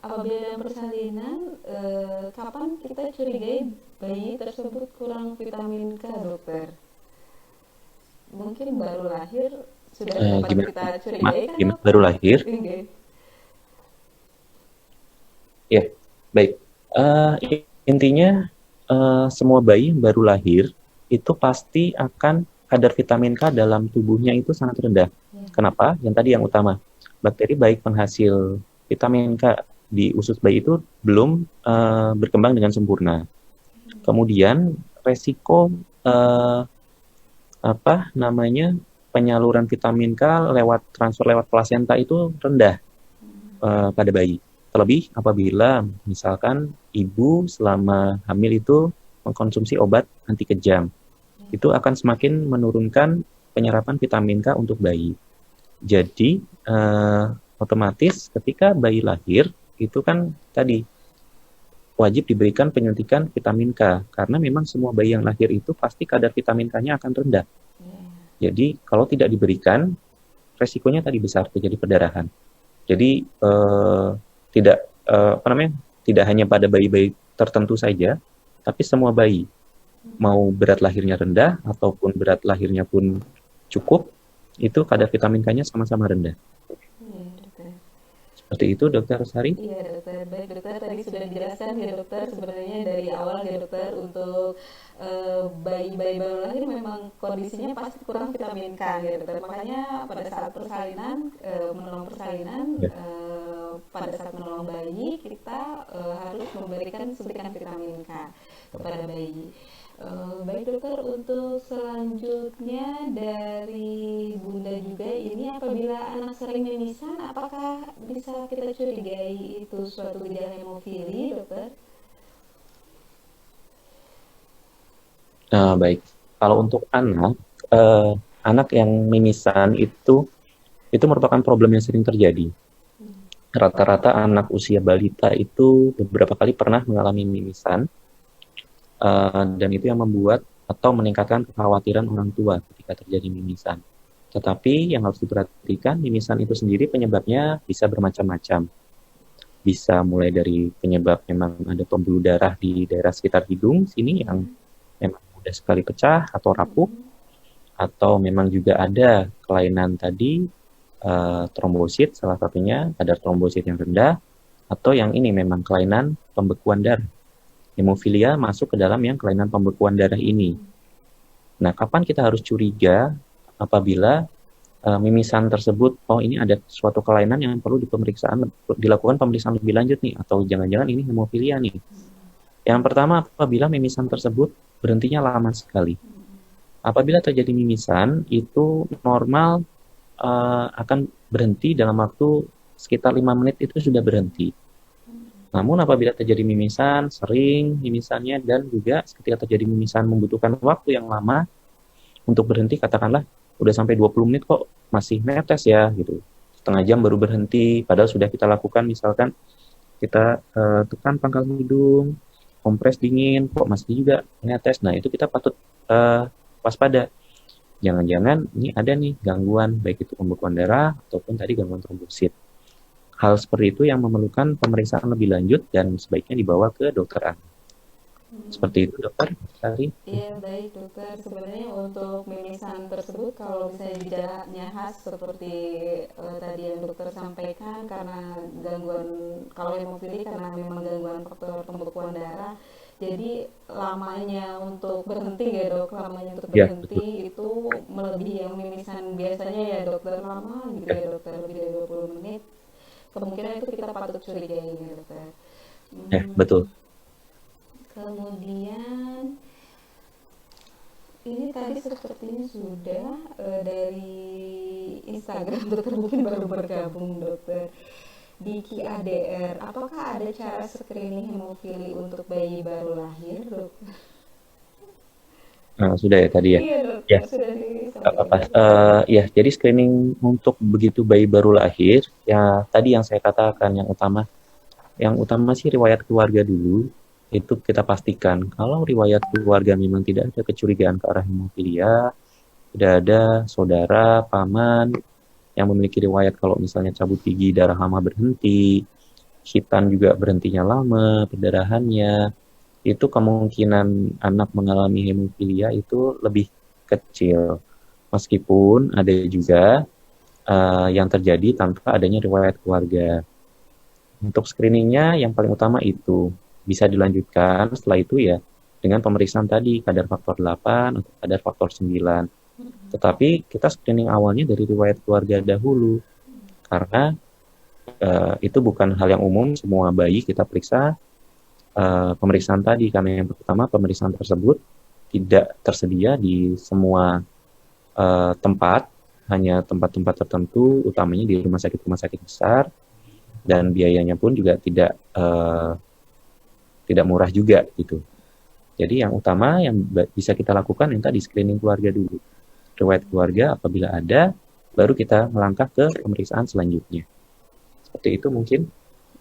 apabila dalam persalinan, kapan kita curigai bayi tersebut kurang vitamin K, dokter? Mungkin baru lahir sudah dapat gimana? kita curigai kan, Gimana? dokter? Baru lahir? Oke. Ya, baik. Intinya semua bayi yang baru lahir itu pasti akan kadar vitamin K dalam tubuhnya itu sangat rendah. Ya. Kenapa? Yang tadi yang utama, bakteri baik penghasil vitamin K di usus bayi itu belum berkembang dengan sempurna. Kemudian resiko penyaluran vitamin K lewat transfer lewat plasenta itu rendah pada bayi. Terlebih apabila misalkan ibu selama hamil itu mengkonsumsi obat anti kejang, itu akan semakin menurunkan penyerapan vitamin K untuk bayi. Jadi otomatis ketika bayi lahir itu kan tadi wajib diberikan penyuntikan vitamin K karena memang semua bayi yang lahir itu pasti kadar vitamin K-nya akan rendah. Jadi kalau tidak diberikan resikonya tadi besar terjadi perdarahan. Jadi tidak hanya pada bayi-bayi tertentu saja, tapi semua bayi mau berat lahirnya rendah ataupun berat lahirnya pun cukup, itu kadar vitamin K-nya sama-sama rendah. Iya, dokter. Seperti itu, Dokter Sari. Iya dokter, baik dokter, tadi sudah dijelaskan ya dokter sebenarnya dari awal ya dokter, untuk bayi-bayi baru lahir memang kondisinya pasti kurang vitamin K ya dokter. Makanya pada saat persalinan, menolong persalinan, Ya. pada saat menolong bayi kita harus memberikan suntikan vitamin K kepada bayi. Baik dokter, untuk selanjutnya dari Bunda juga, ini apabila anak sering mimisan, apakah bisa kita curigai itu suatu gejala hemofili, dokter? Baik. Kalau untuk anak yang mimisan itu merupakan problem yang sering terjadi. Rata-rata anak usia balita itu beberapa kali pernah mengalami mimisan, dan itu yang membuat atau meningkatkan kekhawatiran orang tua ketika terjadi mimisan. Tetapi yang harus diperhatikan, mimisan itu sendiri penyebabnya bisa bermacam-macam. Bisa mulai dari penyebab memang ada pembuluh darah di daerah sekitar hidung sini yang memang mudah sekali pecah atau rapuh, atau memang juga ada kelainan tadi trombosit salah satunya, kadar trombosit yang rendah, atau yang ini memang kelainan pembekuan darah. Hemofilia masuk ke dalam yang kelainan pembekuan darah ini. Nah, kapan kita harus curiga apabila mimisan tersebut, oh ini ada suatu kelainan yang perlu dilakukan pemeriksaan lebih lanjut nih, atau jangan-jangan ini hemofilia nih. Yang pertama, apabila mimisan tersebut berhentinya lama sekali. Apabila terjadi mimisan, itu normal akan berhenti dalam waktu sekitar 5 menit itu sudah berhenti. Namun apabila terjadi mimisan, sering mimisannya, dan juga ketika terjadi mimisan membutuhkan waktu yang lama untuk berhenti, katakanlah udah sampai 20 menit kok masih netes ya gitu. Setengah jam baru berhenti, padahal sudah kita lakukan misalkan kita tekan pangkal hidung, kompres dingin, kok masih juga netes. Nah, itu kita patut waspada. Jangan-jangan ini ada nih gangguan, baik itu pembekuan darah ataupun tadi gangguan trombosit. Hal seperti itu yang memerlukan pemeriksaan lebih lanjut dan sebaiknya dibawa ke dokter anak. Seperti itu, dokter Sari. Iya, baik dokter. Sebenarnya untuk mimisan tersebut kalau misalnya gejalanya khas seperti tadi yang dokter sampaikan, karena gangguan, kalau hemofili karena memang gangguan faktor pembekuan darah, jadi lamanya untuk berhenti ya dok, lamanya untuk Ya, berhenti itu melebihi yang mimisan biasanya ya dokter, lama gitu ya dokter, lebih dari 20 menit. Kemungkinan itu kita patut curigai ya dokter. betul. Kemudian ini tadi sepertinya sudah dari Instagram dokter, mungkin baru bergabung dokter. Diki ADR, apakah ada cara screening hemofili untuk bayi baru lahir dok? Sudah ya tadi ya. Iya dok, Ya, sudah nggak apa-apa. disampaikan. Ya, jadi screening untuk begitu bayi baru lahir, ya tadi yang saya katakan yang utama sih riwayat keluarga dulu. Itu kita pastikan kalau riwayat keluarga memang tidak ada kecurigaan ke arah hemofilia, tidak ada saudara, paman yang memiliki riwayat kalau misalnya cabut gigi darah lama berhenti, hitan juga berhentinya lama, perdarahannya, itu kemungkinan anak mengalami hemofilia itu lebih kecil. Meskipun ada juga yang terjadi tanpa adanya riwayat keluarga. Untuk screeningnya yang paling utama itu bisa dilanjutkan setelah itu ya dengan pemeriksaan tadi kadar faktor 8 atau kadar faktor 9. Tetapi kita screening awalnya dari riwayat keluarga dahulu karena itu bukan hal yang umum semua bayi kita periksa pemeriksaan tadi, karena yang pertama pemeriksaan tersebut tidak tersedia di semua tempat, hanya tempat-tempat tertentu, utamanya di rumah sakit besar, dan biayanya pun juga tidak murah juga gitu. Jadi yang utama yang bisa kita lakukan yang tadi screening keluarga dulu. Riwayat keluarga apabila ada, baru kita melangkah ke pemeriksaan selanjutnya. Seperti itu mungkin.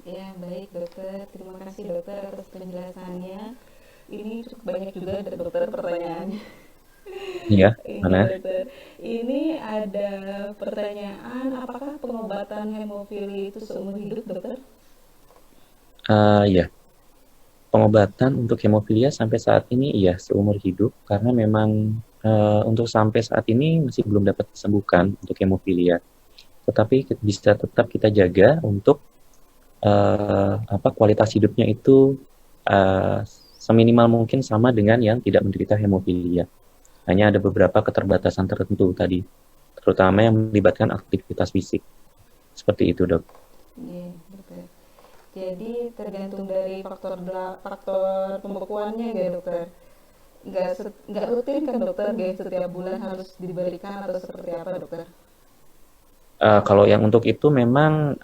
Ya baik dokter, terima kasih dokter atas penjelasannya. Ini cukup banyak juga dokter pertanyaannya. Iya, Ini mana? dokter, ini ada pertanyaan, apakah pengobatan hemofili itu seumur hidup dokter? Ya, pengobatan untuk hemofilia sampai saat ini iya seumur hidup karena memang untuk sampai saat ini masih belum dapat disembuhkan untuk hemofilia. Tetapi bisa tetap kita jaga untuk kualitas hidupnya itu seminimal mungkin sama dengan yang tidak menderita hemofilia. Hanya ada beberapa keterbatasan tertentu tadi, terutama yang melibatkan aktivitas fisik. Seperti itu, dok. Iya dokter. Jadi tergantung dari faktor pembekuannya ya dokter. Nggak rutin kan dokter, setiap bulan harus diberikan atau seperti apa dokter? Kalau yang untuk itu memang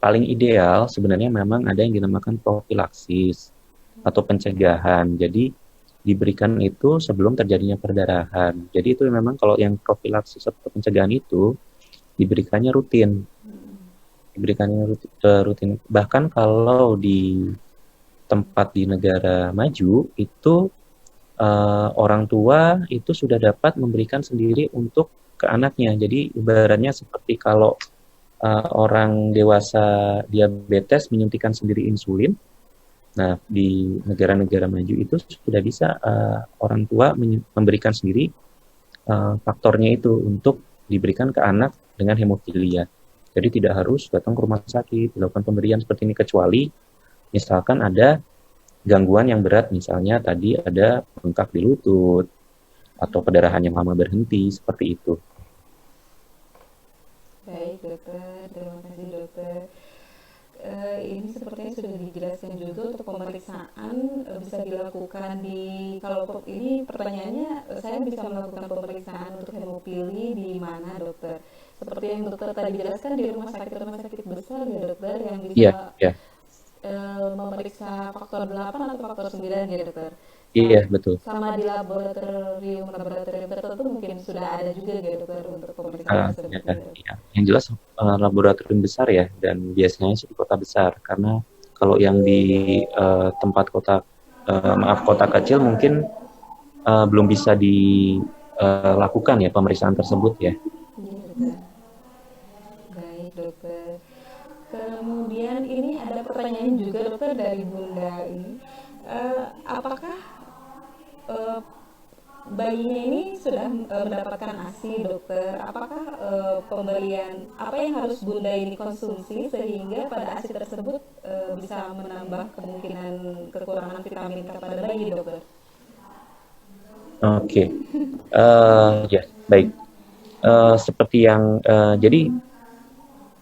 paling ideal sebenarnya memang ada yang dinamakan profilaksis atau pencegahan. Jadi diberikan itu sebelum terjadinya perdarahan. Jadi itu memang kalau yang profilaksis atau pencegahan itu diberikannya rutin. Rutin. Bahkan kalau di tempat di negara maju itu orang tua itu sudah dapat memberikan sendiri untuk ke anaknya. Jadi ibaratnya seperti kalau orang dewasa diabetes menyuntikkan sendiri insulin. Nah, di negara-negara maju itu sudah bisa orang tua memberikan sendiri faktornya itu untuk diberikan ke anak dengan hemofilia. Jadi tidak harus datang ke rumah sakit, dilakukan pemberian seperti ini, kecuali misalkan ada gangguan yang berat, misalnya tadi ada bengkak di lutut, atau perdarahan yang lama berhenti, seperti itu. Baik dokter, terima kasih dokter. Ini sepertinya sudah dijelaskan juga untuk pemeriksaan bisa dilakukan kalau ini pertanyaannya saya bisa melakukan pemeriksaan untuk hemofili di mana dokter? Seperti yang dokter tadi jelaskan di rumah sakit besar ya dokter yang bisa memeriksa faktor 8 atau faktor 9 ya dokter? Iya, betul. Sama di laboratorium tertentu mungkin sudah ada juga ya dokter untuk pemeriksaan tersebut. Ya. Yang jelas laboratorium besar ya, dan biasanya sih di kota besar, karena kalau yang di tempat kota kecil mungkin belum bisa dilakukan ya pemeriksaan tersebut ya. Iya dokter. Baik dokter. Kemudian ini ada pertanyaan juga dokter dari Bunda ini, apakah bayinya ini sudah mendapatkan ASI dokter? Apakah pemberian apa yang harus Bunda ini konsumsi sehingga pada ASI tersebut bisa menambah kemungkinan kekurangan vitamin K pada bayi dokter? Oke. Ya, baik. Seperti yang jadi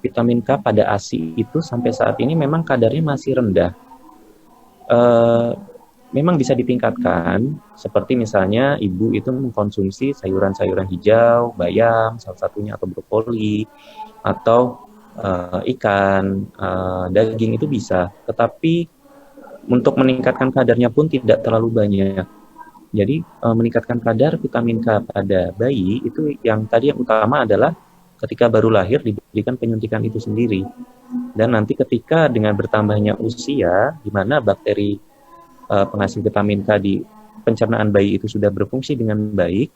vitamin K pada ASI itu sampai saat ini memang kadarnya masih rendah. Memang bisa ditingkatkan, seperti misalnya ibu itu mengkonsumsi sayuran-sayuran hijau, bayam, salah satunya, atau brokoli, atau ikan, daging itu bisa. Tetapi untuk meningkatkan kadarnya pun tidak terlalu banyak. Jadi meningkatkan kadar vitamin K pada bayi itu yang utama adalah ketika baru lahir diberikan penyuntikan itu sendiri. Dan nanti ketika dengan bertambahnya usia, di mana bakteri penghasil vitamin K di pencernaan bayi itu sudah berfungsi dengan baik,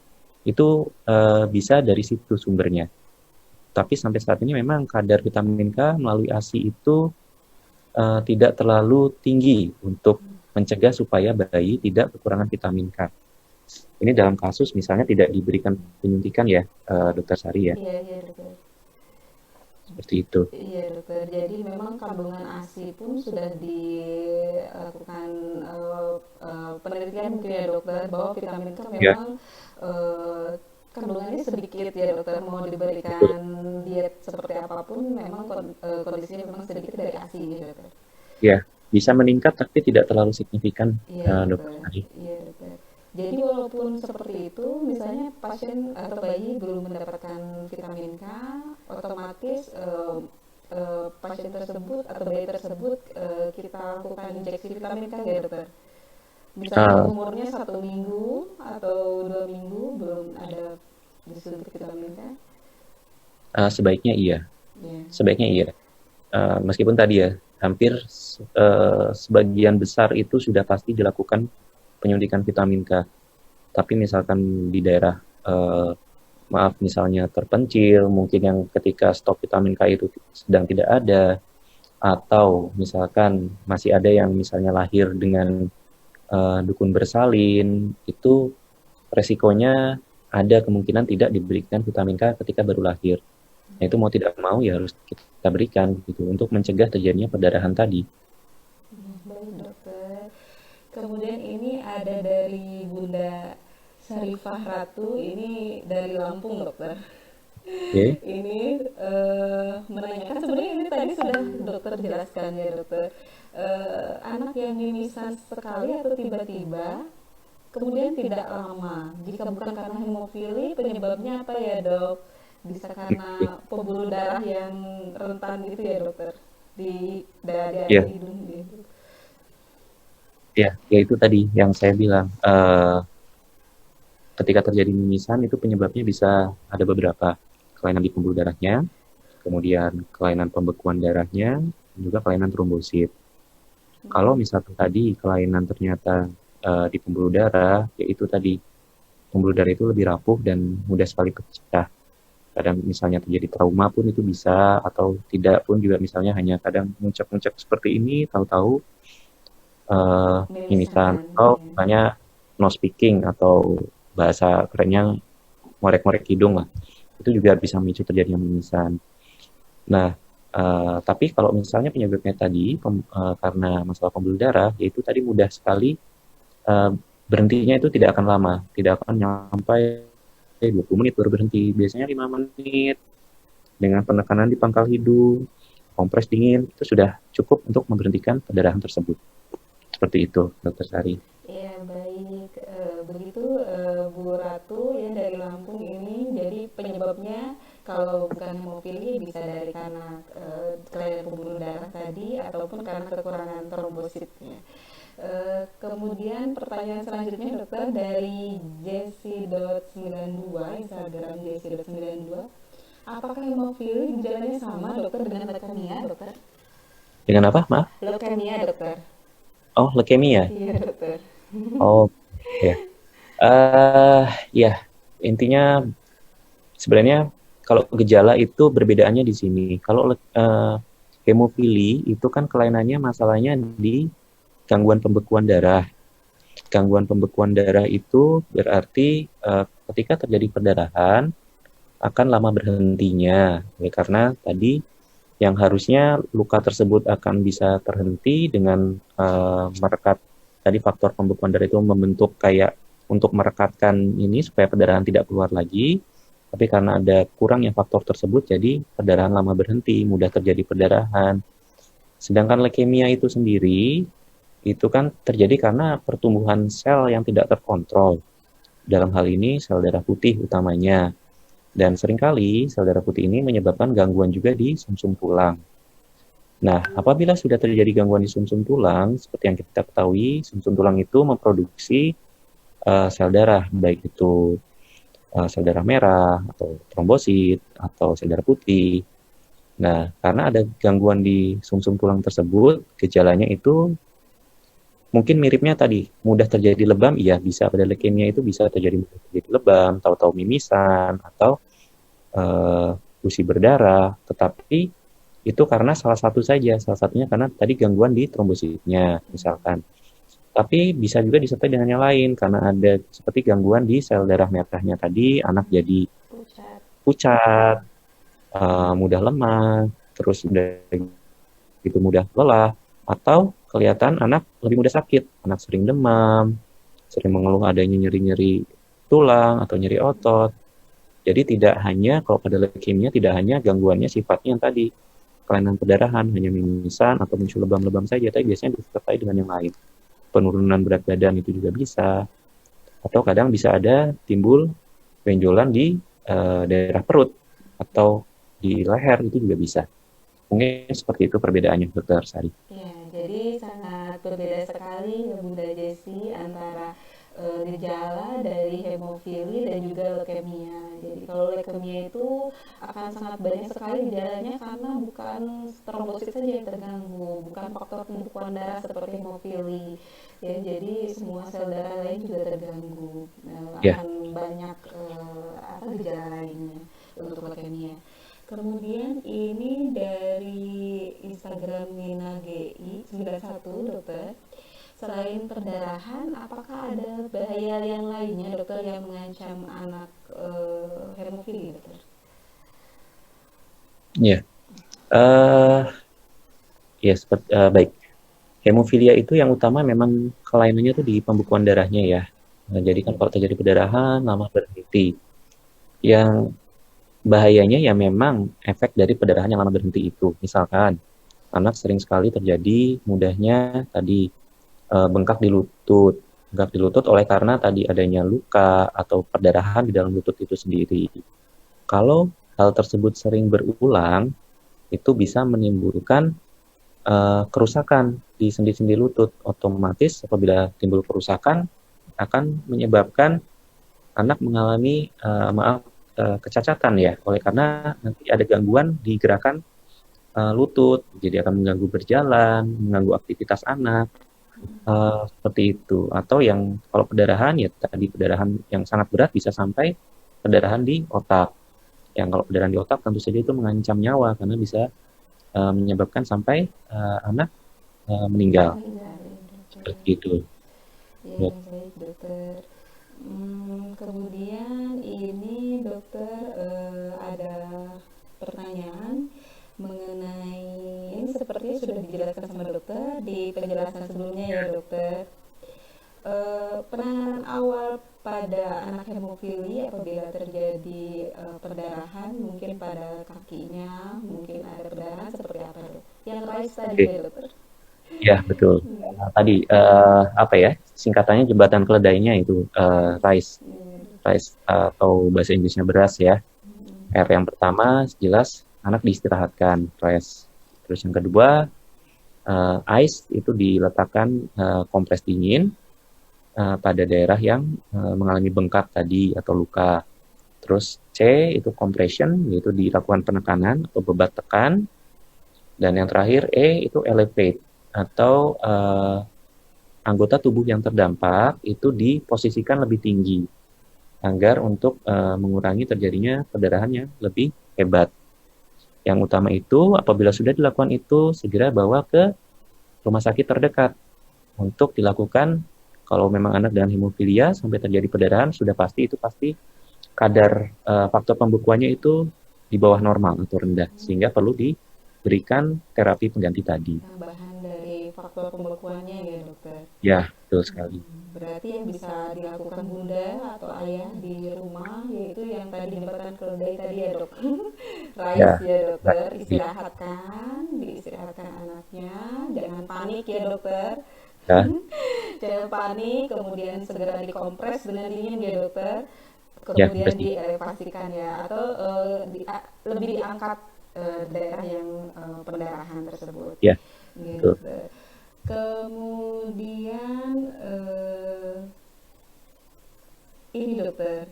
itu bisa dari situ sumbernya. Tapi sampai saat ini memang kadar vitamin K melalui ASI itu tidak terlalu tinggi untuk mencegah supaya bayi tidak kekurangan vitamin K. Ini dalam kasus misalnya tidak diberikan penyuntikan ya, Dokter Sari ya. Iya dokter. Seperti itu. Iya dokter, jadi memang kandungan ASI pun sudah dilakukan penelitian mungkin ya dokter, bahwa vitamin K memang kandungannya sedikit ya dokter, mau diberikan diet seperti apapun memang kondisinya memang sedikit dari ASI ya dokter. Ya, bisa meningkat tapi tidak terlalu signifikan, dokter. Iya dokter. Jadi walaupun seperti itu, misalnya pasien atau bayi belum mendapatkan vitamin K, otomatis pasien tersebut atau bayi tersebut kita lakukan injeksi vitamin K ya dokter. Misalnya umurnya 1 minggu atau 2 minggu belum ada disuntik vitamin K. Sebaiknya iya. Sebaiknya iya. Meskipun tadi ya hampir sebagian besar itu sudah pasti dilakukan penyuntikan vitamin K. Tapi misalkan di daerah misalnya terpencil, mungkin yang ketika stok vitamin K itu sedang tidak ada, atau misalkan masih ada yang misalnya lahir dengan dukun bersalin, itu resikonya ada kemungkinan tidak diberikan vitamin K ketika baru lahir. Nah, itu mau tidak mau ya harus kita berikan gitu untuk mencegah terjadinya perdarahan tadi. Baik dokter. Kemudian ini ada dari Bunda Syarifah Ratu, ini dari Lampung dokter. Okay. Ini menanyakan, sebenarnya ini tadi sudah dokter jelaskan ya dokter, anak yang mimisan sekali atau tiba-tiba kemudian tidak lama, jika bukan karena hemofili penyebabnya apa ya dok? Bisa karena pembuluh darah yang rentan gitu ya dokter di daerah hidung gitu. Ya itu tadi yang saya bilang, ketika terjadi mimisan itu penyebabnya bisa ada beberapa, kelainan di pembuluh darahnya, kemudian kelainan pembekuan darahnya, juga kelainan trombosit. Kalau misalkan tadi kelainan ternyata di pembuluh darah, yaitu tadi pembuluh darah itu lebih rapuh dan mudah sekali pecah. Kadang misalnya terjadi trauma pun itu bisa, atau tidak pun juga misalnya hanya kadang muncak-muncak seperti ini, tahu-tahu mimisan, atau misalnya no speaking atau bahasa kerennya ngorek-ngorek hidung lah. itu juga bisa memicu terjadinya mimisan. Nah, tapi kalau misalnya penyebabnya tadi karena masalah pembuluh darah, yaitu tadi mudah sekali berhentinya itu tidak akan lama, tidak akan sampai 20 menit baru berhenti. Biasanya 5 menit dengan penekanan di pangkal hidung, kompres dingin, itu sudah cukup untuk memberhentikan perdarahan tersebut. Seperti itu, Dokter Sari. Ya, baik. Begitu Bu Ratu ya dari Lampung ini. Jadi penyebabnya kalau bukan hemofili bisa dari karena kelainan pembuluh darah tadi ataupun karena kekurangan trombositnya. Kemudian pertanyaan selanjutnya dokter dari Jesse.92, Instagram Jesse.92. Apakah hemofili gejalanya sama dokter dengan leukemia dokter? Dengan apa, maaf? Leukemia dokter. Oh, leukemia. Iya dokter. Oh, ya. Ya, intinya sebenarnya kalau gejala itu perbedaannya di sini. Kalau hemofili itu kan kelainannya masalahnya di gangguan pembekuan darah. Gangguan pembekuan darah itu berarti ketika terjadi perdarahan akan lama berhentinya. Karena tadi yang harusnya luka tersebut akan bisa terhenti dengan merekat tadi faktor pembekuan darah itu membentuk kayak untuk merekatkan ini supaya perdarahan tidak keluar lagi. Tapi karena ada kurangnya faktor tersebut, jadi perdarahan lama berhenti, mudah terjadi perdarahan. Sedangkan leukemia itu sendiri, itu kan terjadi karena pertumbuhan sel yang tidak terkontrol. Dalam hal ini sel darah putih utamanya. Dan seringkali sel darah putih ini menyebabkan gangguan juga di sumsum tulang. Nah, apabila sudah terjadi gangguan di sumsum tulang, seperti yang kita ketahui, sumsum tulang itu memproduksi sel darah, baik itu sel darah merah, atau trombosit, atau sel darah putih. Nah, karena ada gangguan di sumsum tulang tersebut, gejalanya itu mungkin miripnya tadi, mudah terjadi lebam, iya bisa pada leukemia itu bisa terjadi lebam, tahu-tahu mimisan, atau gusi berdarah, tetapi itu karena salah satu saja, salah satunya karena tadi gangguan di trombositnya, misalkan. Tapi bisa juga disertai dengan yang lain, karena ada seperti gangguan di sel darah merahnya tadi, anak jadi pucat, mudah lemah, terus udah gitu mudah lelah, atau kelihatan anak lebih mudah sakit, anak sering demam, sering mengeluh adanya nyeri-nyeri tulang atau nyeri otot. Jadi tidak hanya, kalau pada leukemia tidak hanya gangguannya sifatnya yang tadi, kelainan perdarahan, hanya mimisan atau muncul lebam-lebam saja, tapi biasanya disertai dengan yang lain. Penurunan berat badan itu juga bisa, atau kadang bisa ada timbul benjolan di daerah perut atau di leher, itu juga bisa. Mungkin seperti itu perbedaannya, Dokter Sari. Ya, jadi sangat berbeda sekali ya Bunda Jessi antara gejala dari hemofili dan juga leukemia. Jadi kalau leukemia itu akan sangat banyak sekali gejalanya karena bukan trombosit saja yang terganggu, bukan faktor pembekuan darah seperti hemofili. Ya, jadi semua sel darah lain juga terganggu. Akan banyak gejala lainnya untuk leukemia. Kemudian ini dari Instagram Nina GI 91 dokter. Selain perdarahan, apakah ada bahaya yang lainnya dokter yang mengancam anak hemofili dokter? Ya, seperti baik. Hemofilia itu yang utama memang kelainannya itu di pembekuan darahnya ya. Nah, jadi kan kalau terjadi perdarahan lama berhenti. Yang bahayanya ya memang efek dari perdarahan yang lama berhenti itu. Misalkan anak sering sekali terjadi mudahnya tadi bengkak di lutut oleh karena tadi adanya luka atau perdarahan di dalam lutut itu sendiri. Kalau hal tersebut sering berulang, itu bisa menimbulkan kerusakan di sendi-sendi lutut. Otomatis apabila timbul kerusakan akan menyebabkan anak mengalami kecacatan ya, oleh karena nanti ada gangguan di gerakan lutut, jadi akan mengganggu berjalan, mengganggu aktivitas anak. Seperti itu. Atau yang kalau perdarahan ya tadi perdarahan yang sangat berat bisa sampai perdarahan di otak. Yang kalau perdarahan di otak tentu saja itu mengancam nyawa karena bisa menyebabkan sampai anak meninggal. Seperti itu. Ya, baik dokter. Kemudian ini dokter ada pertanyaan mengenai ini sepertinya sudah dijelaskan sama dokter di penjelasan sebelumnya ya dokter. Penanganan awal pada anak hemofili apabila terjadi perdarahan mungkin pada kakinya mungkin ada perdarahan seperti apa dok? Yang rise tadi Oke. ya dokter? Ya, betul. Tadi apa ya? Singkatannya jembatan keledainya itu RISE. RISE atau bahasa Inggrisnya beras ya. R yang pertama jelas anak diistirahatkan, rest. Terus yang kedua ice itu diletakkan kompres dingin pada daerah yang mengalami bengkak tadi atau luka. Terus C itu compression, yaitu dilakukan penekanan atau bebat tekan. Dan yang terakhir E itu elevate atau anggota tubuh yang terdampak itu diposisikan lebih tinggi agar untuk mengurangi terjadinya perdarahan yang lebih hebat. Yang utama itu apabila sudah dilakukan itu segera bawa ke rumah sakit terdekat untuk dilakukan. Kalau memang anak dengan hemofilia sampai terjadi perdarahan sudah pasti kadar faktor pembekuannya itu di bawah normal atau rendah sehingga perlu diberikan terapi pengganti tadi. Tambahan dari faktor pembekuannya ya dokter. Ya, betul sekali. Berarti yang bisa dilakukan bunda atau ayah di rumah yaitu yang tadi jembatan keledai tadi ya dok. Rais ya dokter, diistirahatkan anaknya, jangan panik ya dokter. Ya. Jangan panik, kemudian segera dikompres dengan dingin ya dokter. Ya, Kemudian pasti. dielevasikan ya atau lebih diangkat daerah yang pendarahan tersebut. Ya, Gitu. betul. Kemudian ini dokter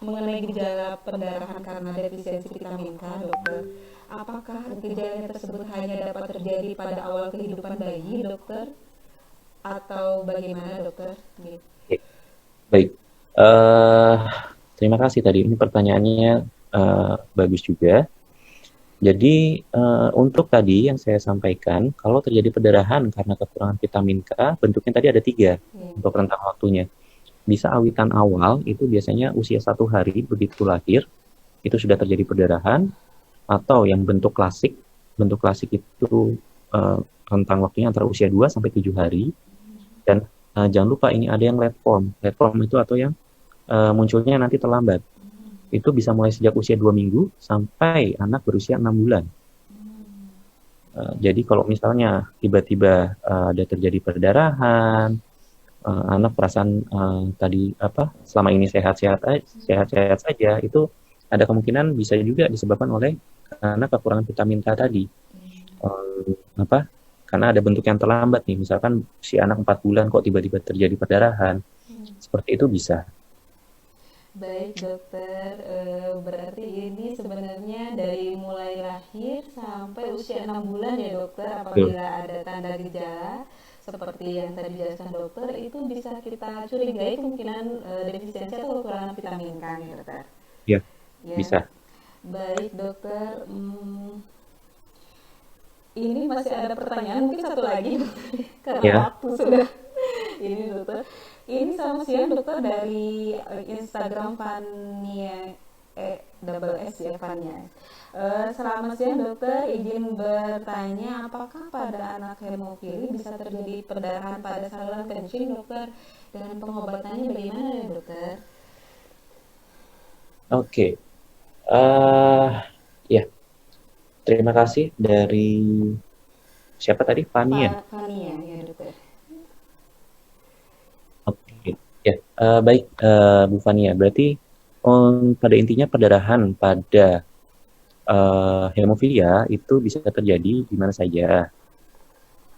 mengenai gejala perdarahan karena defisiensi vitamin K dokter, apakah gejala tersebut hanya dapat terjadi pada awal kehidupan bayi dokter atau bagaimana dokter? Gitu. Oke. Baik. Terima kasih tadi. Ini pertanyaannya bagus juga. Jadi untuk tadi yang saya sampaikan, kalau terjadi perdarahan karena kekurangan vitamin K, bentuknya tadi ada 3 untuk rentang waktunya. Bisa awitan awal, itu biasanya usia 1 hari begitu lahir, itu sudah terjadi perdarahan, atau yang bentuk klasik itu rentang waktunya antara usia 2 sampai 7 hari, dan jangan lupa ini ada yang late form itu atau yang munculnya nanti terlambat. Itu bisa mulai sejak usia 2 minggu sampai anak berusia 6 bulan. Jadi kalau misalnya tiba-tiba ada terjadi perdarahan, anak perasaan tadi selama ini sehat-sehat saja, itu ada kemungkinan bisa juga disebabkan oleh karena kekurangan vitamin K tadi. Karena ada bentuk yang terlambat nih, misalkan si anak 4 bulan kok tiba-tiba terjadi perdarahan, seperti itu bisa. Baik dokter, berarti ini sebenarnya dari mulai lahir sampai usia 6 bulan ya dokter, apabila ada tanda gejala seperti yang tadi dijelaskan dokter, itu bisa kita curigai kemungkinan defisiensi atau kekurangan vitamin K ya dokter. Ya, Ya. bisa. Baik dokter, ini masih ada pertanyaan mungkin satu lagi karena Ya. waktu sudah ini dokter. Ini sama siang dokter dari Instagram Fania double S ya Fania. Selamat siang dokter, izin bertanya apakah pada anak hemofili bisa terjadi perdarahan pada saluran kencing dokter, dan pengobatannya bagaimana ya dokter? Oke. Ya. Terima kasih dari siapa tadi? Fania. Fania ya dokter. Oke. Ya, baik Bu Fania. Berarti pada intinya perdarahan pada hemofilia itu bisa terjadi di mana saja.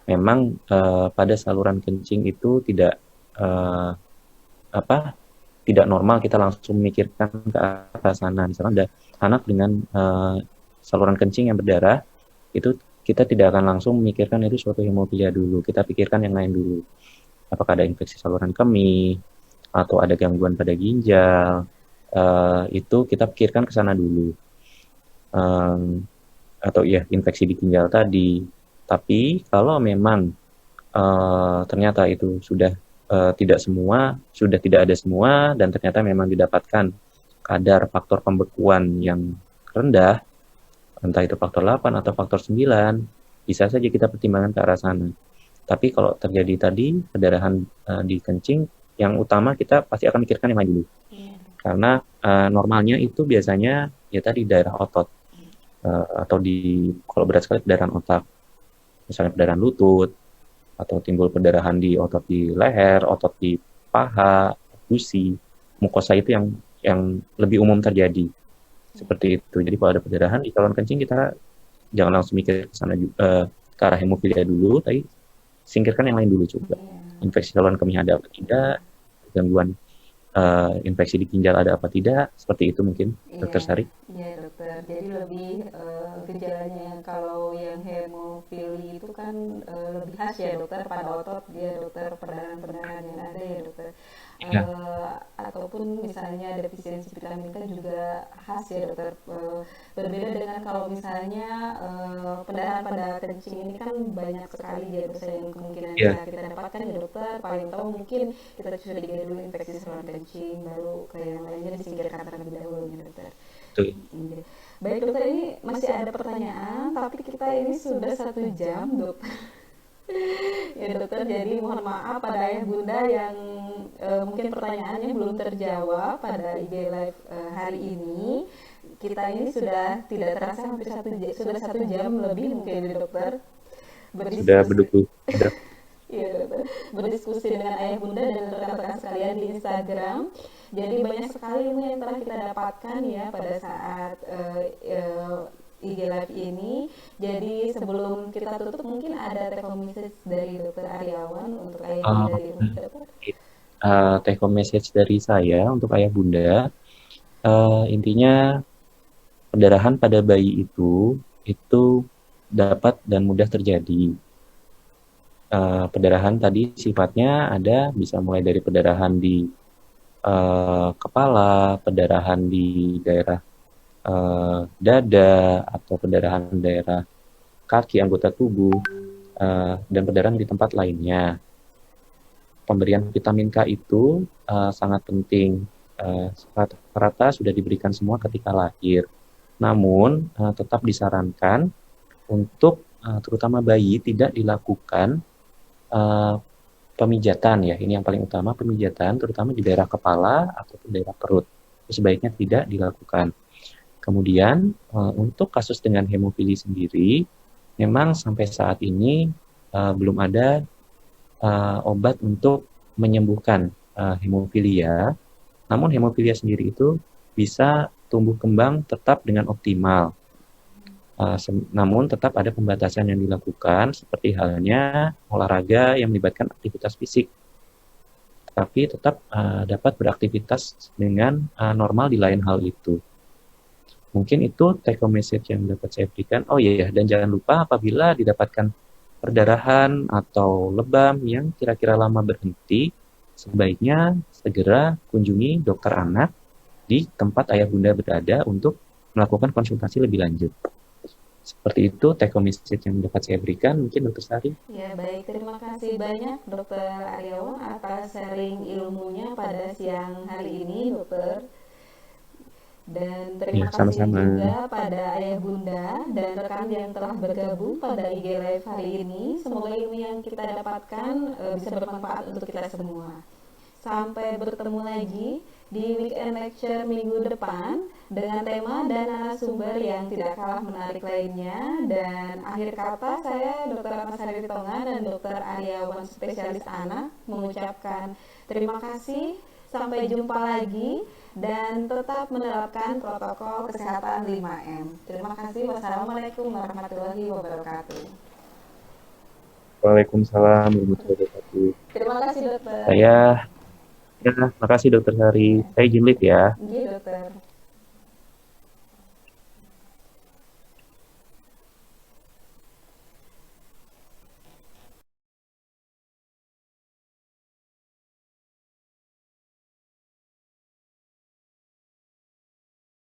Memang pada saluran kencing itu tidak tidak normal kita langsung memikirkan ke arah sana. Misalnya ada anak dengan saluran kencing yang berdarah, itu kita tidak akan langsung memikirkan itu suatu hemofilia dulu. Kita pikirkan yang lain dulu. Apakah ada infeksi saluran kemih atau ada gangguan pada ginjal, itu kita pikirkan ke sana dulu. Atau ya infeksi di ginjal tadi. Tapi kalau memang ternyata itu sudah tidak semua, sudah tidak ada semua, dan ternyata memang didapatkan kadar faktor pembekuan yang rendah, entah itu faktor 8 atau faktor 9, bisa saja kita pertimbangkan ke arah sana. Tapi kalau terjadi tadi perdarahan di kencing, yang utama kita pasti akan mikirkan yang lain dulu. Karena normalnya itu biasanya ya tadi daerah otot, atau kalau berat sekali perdarahan otak, misalnya perdarahan lutut, atau timbul perdarahan di otot di leher, otot di paha, gusi, mukosa itu yang lebih umum terjadi. Seperti itu. Jadi kalau ada perdarahan di saluran kencing, kita jangan langsung mikir ke sana ke arah hemofilia dulu, tapi singkirkan yang lain dulu coba. Infeksi saluran kemih ada apa tidak, gangguan infeksi di ginjal ada apa tidak, seperti itu mungkin, Dokter Sari. Iya dokter, jadi lebih gejalanya kalau yang hemofili itu kan lebih khas ya dokter pada otot ya dokter, perdarahan-perdarahan yang ada ya dokter. Ataupun misalnya defisiensi vitamin K juga khas ya dokter. Berbeda dengan kalau misalnya pendarahan pada kencing ini kan banyak sekali ya dokter yang kemungkinan bisa kita dapatkan ya dokter. Paling tahu mungkin kita curigai dulu infeksi saluran kencing, baru ke yang lainnya disingkirkan terlebih dahulu ya dokter. Baik dokter, ini masih ada pertanyaan, tapi kita ini sudah 1 jam dokter. Ya dokter, jadi mohon maaf pada ayah bunda yang mungkin pertanyaannya belum terjawab pada IG Live hari ini. Kita ini sudah tidak terasa hampir 1 jam lebih mungkin ya dokter. Sudah berdua. Iya dokter, berdiskusi dengan ayah bunda dan rekan-rekan sekalian di Instagram. Jadi banyak sekali ilmu yang telah kita dapatkan ya pada saat IG Live ini. Jadi sebelum kita tutup mungkin ada take home message dari Dokter Aryawan untuk ayah bunda di rumah. Take home message dari saya untuk ayah bunda, intinya perdarahan pada bayi itu dapat dan mudah terjadi. Perdarahan tadi sifatnya ada, bisa mulai dari perdarahan di kepala, perdarahan di daerah dada, atau perdarahan daerah kaki, anggota tubuh, dan perdarahan di tempat lainnya. Pemberian vitamin K itu sangat penting. Rata-rata sudah diberikan semua ketika lahir. Namun tetap disarankan untuk terutama bayi tidak dilakukan pemijatan ya, ini yang paling utama, pemijatan terutama di daerah kepala ataupun daerah perut, sebaiknya tidak dilakukan. Kemudian untuk kasus dengan hemofili sendiri, memang sampai saat ini belum ada obat untuk menyembuhkan hemofilia. Namun hemofilia sendiri itu bisa tumbuh kembang tetap dengan optimal. Namun tetap ada pembatasan yang dilakukan, seperti halnya olahraga yang melibatkan aktivitas fisik. Tapi tetap dapat beraktivitas dengan normal di lain hal itu. Mungkin itu take home message yang dapat saya berikan. Oh iya, dan jangan lupa apabila didapatkan perdarahan atau lebam yang kira-kira lama berhenti, sebaiknya segera kunjungi dokter anak di tempat ayah bunda berada untuk melakukan konsultasi lebih lanjut. Seperti itu take home message yang dapat saya berikan. Mungkin Dokter Sari. Ya baik, terima kasih banyak Dokter Aryawan atas sharing ilmunya pada siang hari ini dokter. Dan terima kasih juga pada ayah bunda dan rekan yang telah bergabung pada IG Live hari ini. Semoga ilmu yang kita dapatkan bisa bermanfaat untuk kita semua. Sampai bertemu lagi di weekend lecture minggu depan dengan tema dan narasumber yang tidak kalah menarik lainnya. Dan akhir kata, saya Dr. Ratnasari Tonga dan Dr. Aryawan spesialis anak mengucapkan terima kasih, sampai jumpa lagi, dan tetap menerapkan protokol kesehatan 5M. Terima kasih. Wassalamualaikum warahmatullahi wabarakatuh. Waalaikumsalam warahmatullahi wabarakatuh. Terima kasih dokter. Ya, terima kasih Dokter Sari. Saya izin live ya. Iya dokter.